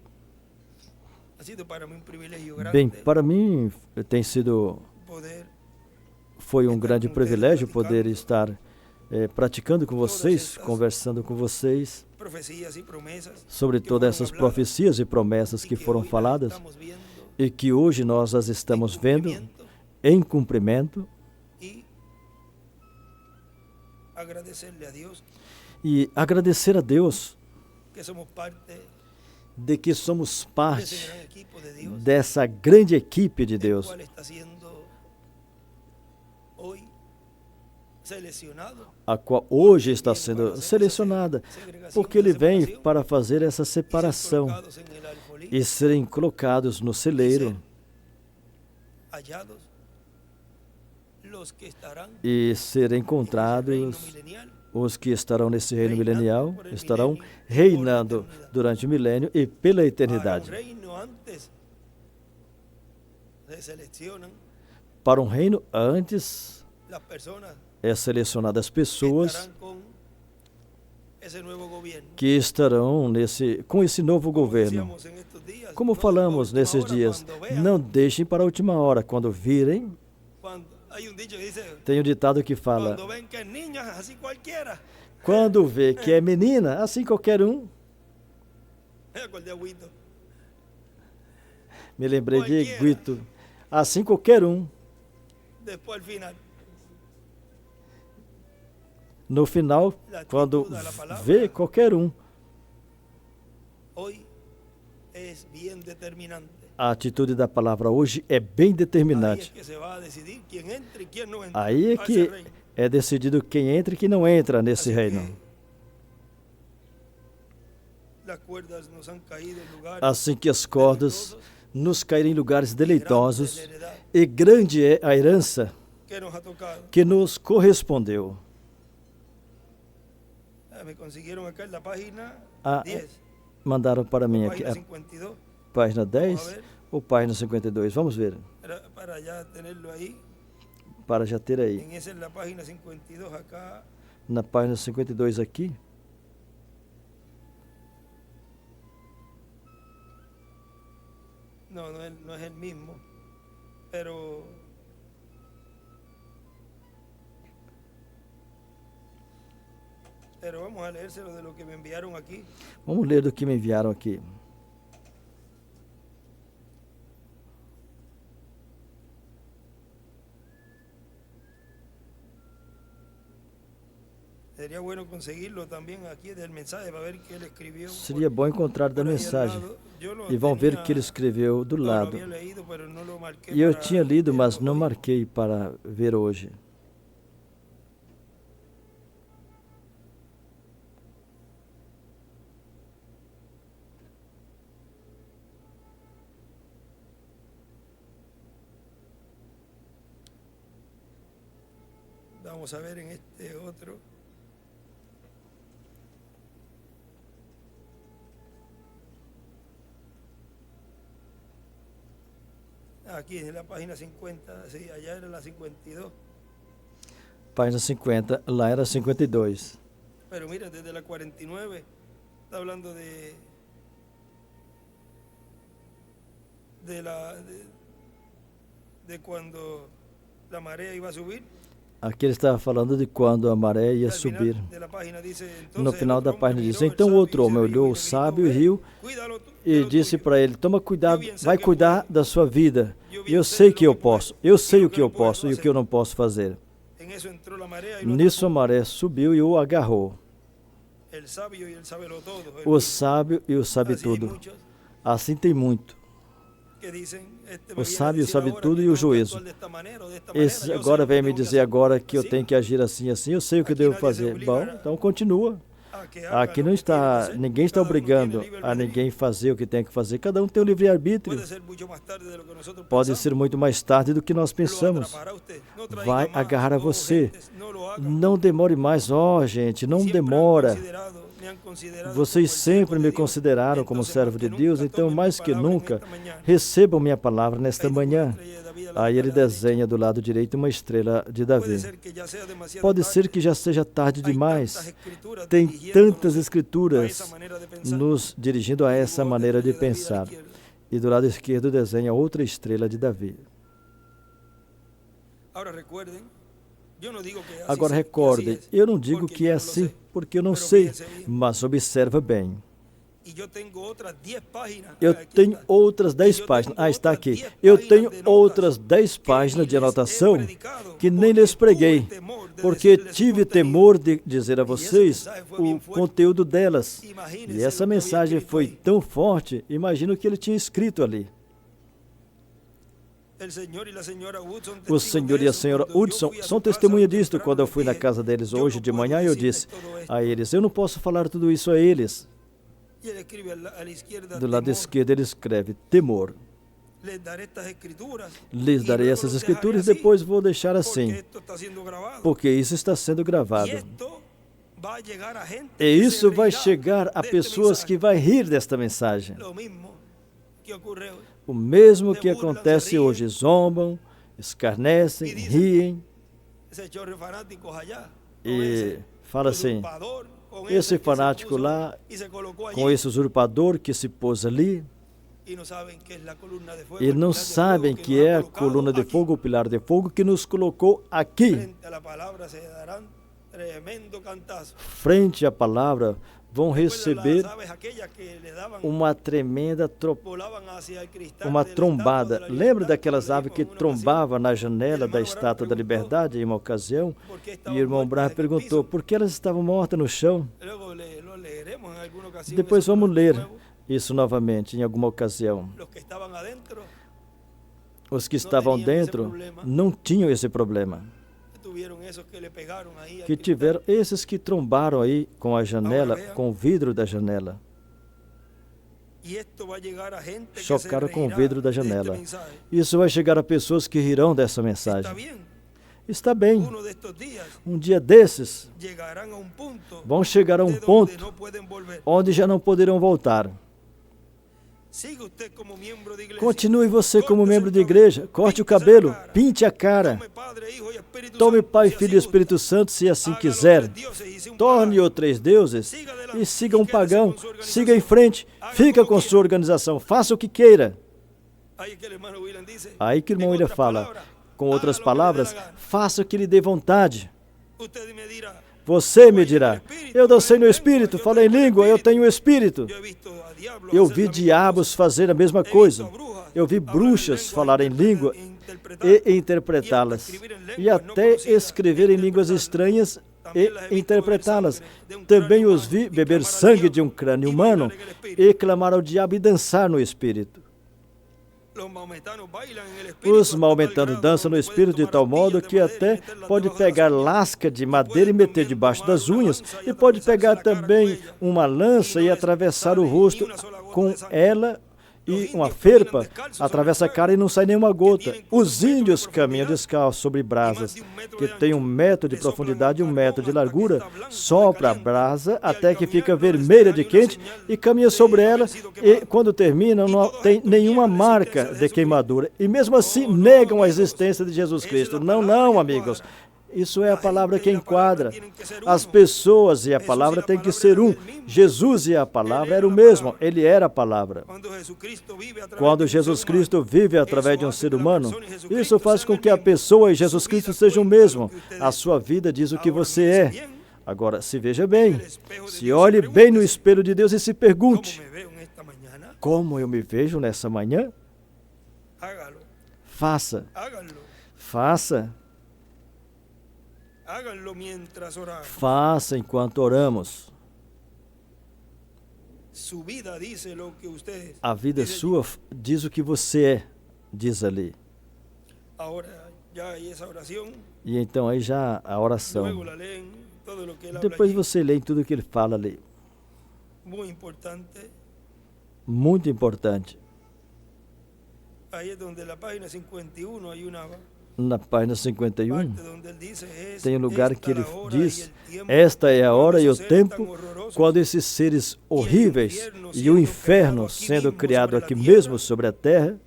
Bem, para mim tem sido Foi um grande privilégio poder estar praticando com vocês, conversando com vocês sobre todas essas profecias e promessas que foram faladas e que hoje nós as estamos vendo em cumprimento. E agradecer a Deus de que somos parte dessa grande equipe de Deus, a qual hoje está sendo selecionada, porque Ele vem para fazer essa separação e serem colocados no celeiro e serem encontrados os que estarão nesse reino milenial, estarão reinando durante o milênio e pela eternidade. Para um reino antes é selecionadas pessoas que estarão com esse novo governo. Como falamos nesses dias, não deixem para a última hora, quando virem. Tem um ditado que fala: quando vê que é menina, assim qualquer um. Me lembrei de Guito. Assim qualquer um. No final, quando vê qualquer um. A atitude da palavra hoje é bem determinante. Aí é que é decidido quem entra e quem não entra nesse reino. Assim que as cordas nos caírem em lugares deleitosos, e grande é a herança que nos correspondeu. Mandaram para mim aqui a página 10 ou página 52? Vamos ver. Para já ter aí. Na página 52 aqui. Não é o mesmo, pero vamos a leérselo de lo que me enviaron aquí. Vamos ler do que me enviaram aqui. Seria bueno conseguirlo também aqui del mensaje para ver que ele escreveu. Seria bom encontrar da mensagem. E vão ver que ele escreveu do lado. E eu tinha lido, mas não marquei para ver hoje. Vamos a ver en este otro. Aquí es la página 50, sí, allá era la 52. Página 50, lá era 52. Pero mira, desde la 49 está hablando de cuando la marea iba a subir. Aqui ele estava falando de quando a maré ia subir. No final da página diz: então o outro homem olhou o sábio e riu e disse para ele: toma cuidado, vai cuidar da sua vida. Eu sei que eu posso, eu sei o que eu posso e o que eu não posso fazer. Nisso a maré subiu e o agarrou. O sábio e o sabe tudo. Assim tem muito. O sábio sabe tudo e o juízo. Esse agora vem me dizer agora que eu tenho que agir assim, assim, eu sei o que eu devo fazer. Bom, então continua. Aqui não está, ninguém está obrigando a ninguém fazer o que tem que fazer. Cada um tem o livre-arbítrio. Pode ser muito mais tarde do que nós pensamos. Vai agarrar a você. Não demore mais. Gente, não demora. Vocês sempre me consideraram como servo de Deus, então mais que nunca, recebam minha palavra nesta manhã. Aí ele desenha do lado direito uma estrela de Davi. Pode ser que já seja tarde demais. Tem tantas escrituras nos dirigindo a essa maneira de pensar. E do lado esquerdo desenha outra estrela de Davi. Agora recordem, eu não digo que é assim, porque eu não sei, mas observa bem. Eu tenho outras 10 páginas. Ah, está aqui. Eu tenho outras 10 páginas de anotação que nem lhes preguei, porque tive temor de dizer a vocês o conteúdo delas. E essa mensagem foi tão forte, imagino que ele tinha escrito ali. O senhor e a senhora Hudson são testemunha disto. Quando eu fui na casa deles hoje de manhã, eu disse a eles, eu não posso falar tudo isso a eles. Do lado esquerdo ele escreve temor. Lhes darei essas escrituras e depois vou deixar assim, porque isso está sendo gravado. E isso vai chegar a pessoas que vão rir desta mensagem. O mesmo que acontece hoje, zombam, escarnecem, riem e fala assim, esse fanático lá, com esse usurpador que se pôs ali, e não sabem que é a coluna de fogo, o pilar de fogo que nos colocou aqui. Frente à palavra, vão receber uma tremenda uma trombada. Lembra daquelas aves que trombavam na janela da Estátua da Liberdade em uma ocasião? E o irmão Branham perguntou por que elas estavam mortas no chão. Depois vamos ler isso novamente em alguma ocasião. Os que estavam dentro não tinham esse problema. Que tiveram esses que trombaram aí com a janela, com o vidro da janela. Chocaram com o vidro da janela. Isso vai chegar a pessoas que rirão dessa mensagem. Está bem. Um dia desses, vão chegar a um ponto onde já não poderão voltar. Continue você como membro de igreja, corte o cabelo, pinte a cara, tome Pai, Filho e Espírito Santo se assim quiser, torne-o 3 deuses e siga um pagão, siga em frente, fica com sua organização, faça o que queira. Aí que o irmão William fala, com outras palavras, faça o que lhe dê vontade. Você me dirá, eu dancei no Espírito, falei em língua, eu tenho o Espírito. Eu vi diabos fazer a mesma coisa. Eu vi bruxas falar em língua e interpretá-las. E até escrever em línguas estranhas e interpretá-las. Também os vi beber sangue de um crânio humano e clamar ao diabo e dançar no Espírito. Os maometanos dançam no Espírito de tal modo que até pode pegar lasca de madeira e meter debaixo das unhas, e pode pegar também uma lança e atravessar o rosto com ela, e uma ferpa atravessa a cara e não sai nenhuma gota. Os índios caminham descalços sobre brasas, que tem 1 metro de profundidade e 1 metro de largura, sopra a brasa até que fica vermelha de quente e caminha sobre ela, e quando termina não tem nenhuma marca de queimadura. E mesmo assim negam a existência de Jesus Cristo. Não, amigos. Isso é a palavra que enquadra. As pessoas e a palavra têm que ser um. Jesus e a palavra eram o mesmo. Ele era a palavra. Quando Jesus Cristo vive através de um ser humano, isso faz com que a pessoa e Jesus Cristo sejam o mesmo. A sua vida diz o que você é. Agora, se veja bem. Se olhe bem no espelho de Deus e se pergunte: como eu me vejo nessa manhã? Faça. Faça. Faça enquanto oramos. A vida sua diz o que você é, diz ali. E então aí já a oração. Depois você lê tudo o que ele fala ali. Muito importante. Na página 51, tem um lugar que ele diz: esta é a hora e o tempo quando esses seres horríveis e o inferno sendo criado aqui mesmo sobre a terra.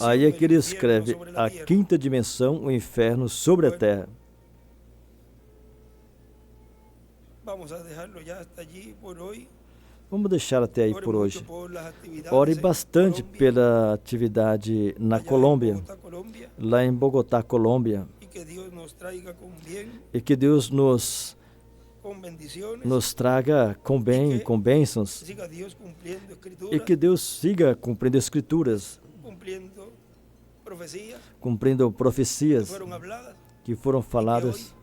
Aí é que ele escreve a 5ª dimensão, o inferno sobre a terra. Vamos deixar até aí Ore por mucho hoje. por las actividades Ore en bastante Colombia, pela atividade na allá en Colômbia, Bogotá, Colombia, lá em Bogotá, Colômbia, y que Dios nos traiga con bien, e que Deus con bendiciones, nos traga com bem, com bênçãos, siga Dios cumpliendo e escrituras, que Deus siga cumprindo escrituras, cumpliendo profecías cumprindo que profecias fueron habladas que foram y que hoy faladas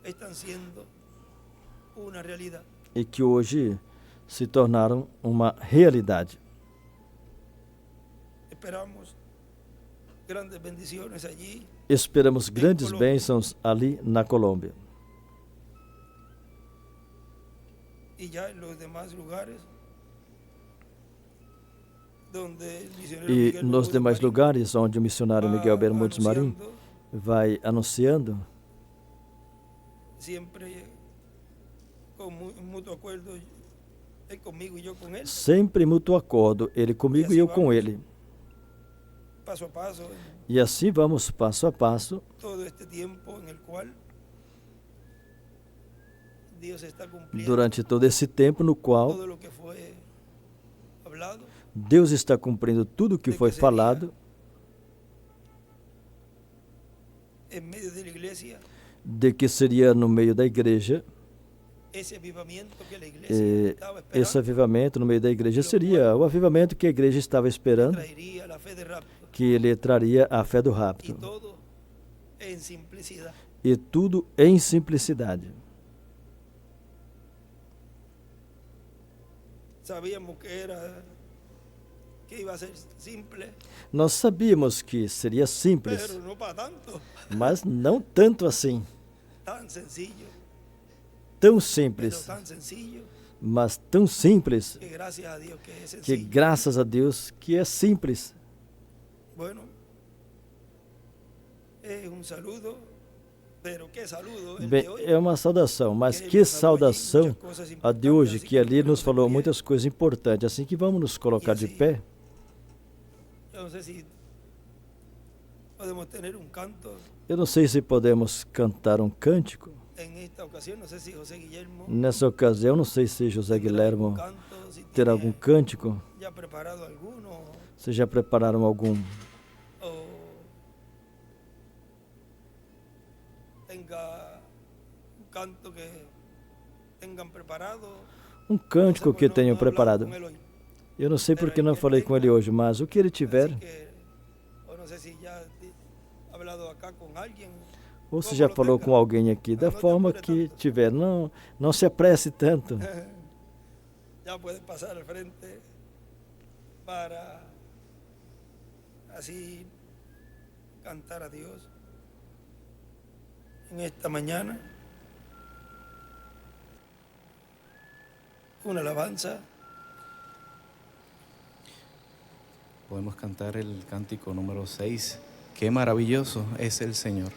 están siendo una realidad. e que hoje se tornaram uma realidade. Esperamos grandes bendiciones allí Esperamos grandes Colômbia. bênçãos ali na Colômbia. y ya en los demás lugares donde el misionero E Miguel nos Bermúdez demais Marín lugares onde o missionário Miguel Bermudes Marim anunciando vai anunciando, siempre con mutuo acuerdo, él conmigo y yo con él, sempre em mútuo acordo, ele comigo e eu com ele. paso a paso, en E assim vamos passo a passo, todo este tiempo en el cual Dios está cumpliendo durante todo esse tempo no qual todo lo que fue hablado, Deus está cumprindo tudo o que foi falado en medio de la iglesia, de que seria no meio da igreja. ese avivamiento que la iglesia estaba Esse esperando, avivamento no meio da igreja seria o avivamento que a igreja estava esperando, traería la fe de rapto, que ele traria a fé do y rapto. todo en simplicidad. E tudo em simplicidade. Sabíamos que iba a ser simple, Nós sabíamos que seria simples, pero no para tanto, mas não tanto assim. tan sencillo, Tão pero simples, tan sencillo mas tão simples que gracias a Dios que es que sencillo. graças a Deus que é simples. Bueno, es un saludo, pero qué saludo el Bem, de hoy. é uma saudação, mas que saudação a de hoje, que ali nos falou muitas coisas importantes. Assim que vamos nos colocar de pé. Yo no sé si podemos tener un canto Eu não sei se podemos cantar um cântico. en esta ocasión, no sé si José Guillermo Nessa ocasião, não sei se José tendrá algún Guilhermo canto, si terá tiene algum cântico. ya preparado alguno, Vocês já prepararam algum? o tenga un canto que tengan preparado. Um No sé, cântico pues que no tenham he hablado preparado. con él hoy. Eu não sei porque não falei com ele hoje, mas o que ele tiver, Así que, o no sé si ya ha hablado acá con alguien. ou se já falou com alguém aqui, da forma que tiver, não se apresse tanto. Ya puedes pasar al frente para así cantar a Dios en esta mañana. Una alabanza. Podemos cantar el cántico número 6. Qué maravilloso es el Señor.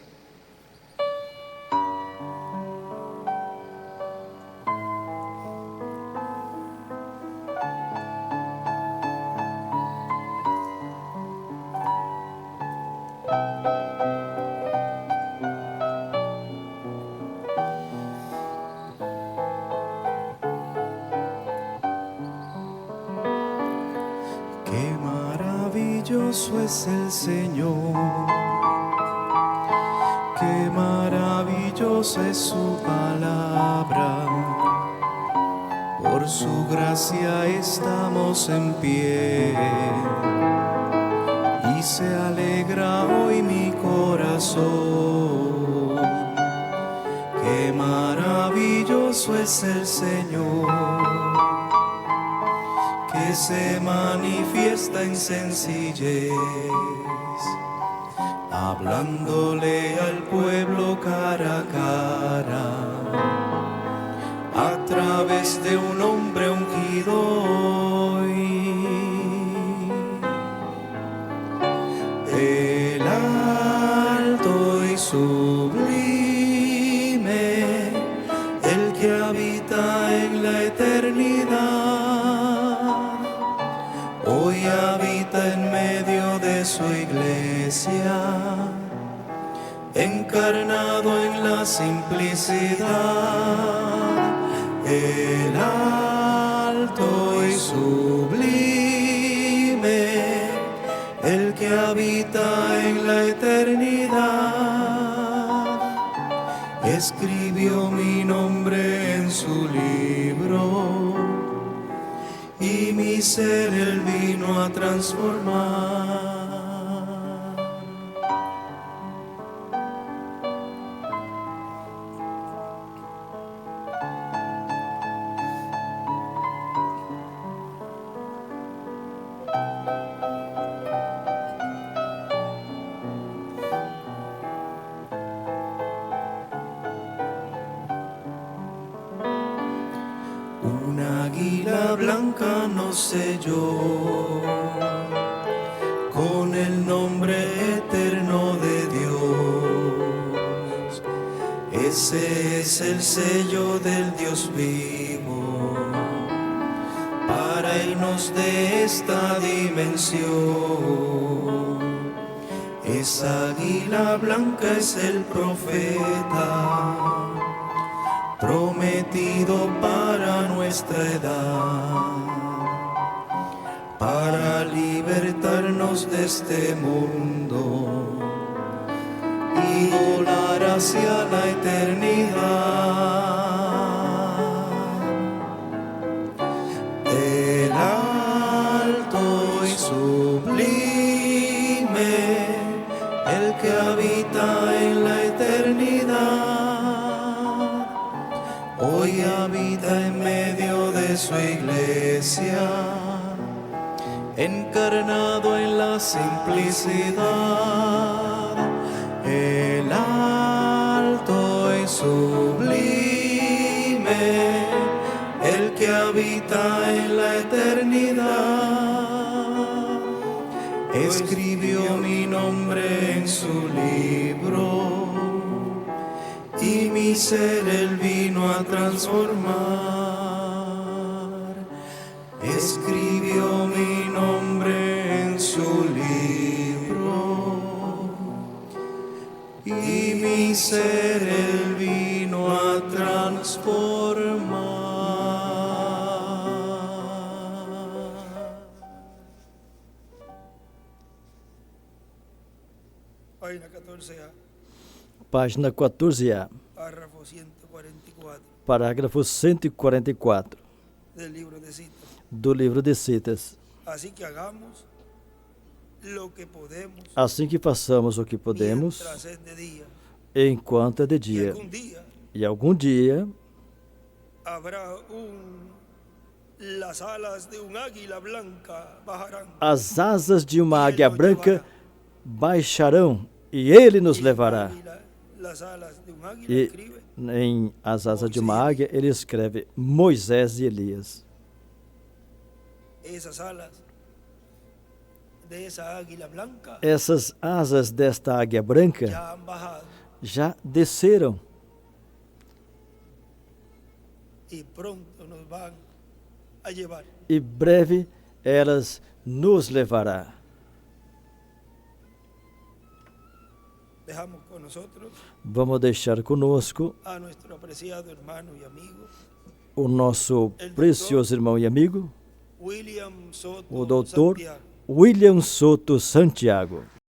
Qué maravilloso es el Señor, qué maravillosa es su palabra. Por su gracia estamos en pie y se alegra hoy mi corazón. Qué maravilloso es el Señor, que se manifiesta en sencillez, hablándole al pueblo cara a cara, a través de un hombre ungido hoy. El alto y sublime, el que habita en la eternidad, hoy habita en medio de su iglesia, encarnado en la simplicidad. El alto y sublime, el que habita en la eternidad, escribió mi nombre en su libro, y mi ser él vino a transformar. Una águila blanca nos selló con el nombre eterno de Dios. Ese es el sello del Dios vivo para irnos de esta dimensión. Esa águila blanca es el profeta prometido para nuestra edad, para libertarnos de este mundo y volar hacia la eternidad. Del alto y sublime, el que habita en la eternidad, hoy habita en medio de su iglesia, encarnado en la simplicidad. El alto y sublime, el que habita en la eternidad, escribió mi nombre en su libro, y mi ser él vino a transformar. Escribió mi nombre en su libro, y mi ser él vino a transformar. Página 14A, Página 14A, párrafo 144 parágrafo 144 del libro de citas. do livro de Citas. Así que hagamos lo que podemos Assim que façamos o que podemos, mientras es de día, enquanto é de y dia. algún día E algum dia habrá las alas de un águila blanca bajarán. as asas de uma águia branca baixarão e ele nos levará. Las alas de un águila E escribe em As Asas de uma Águia, ele escreve Moisés e Elias. esas alas de esa águila blanca Essas asas desta águia branca ya han bajado já desceram y pronto nos van a llevar. e breve elas nos levará. Dejamos con nosotros Vamos deixar conosco a nuestro apreciado hermano y amigo o nosso precioso irmão e amigo, William Soto o doutor Santiago. William Soto Santiago.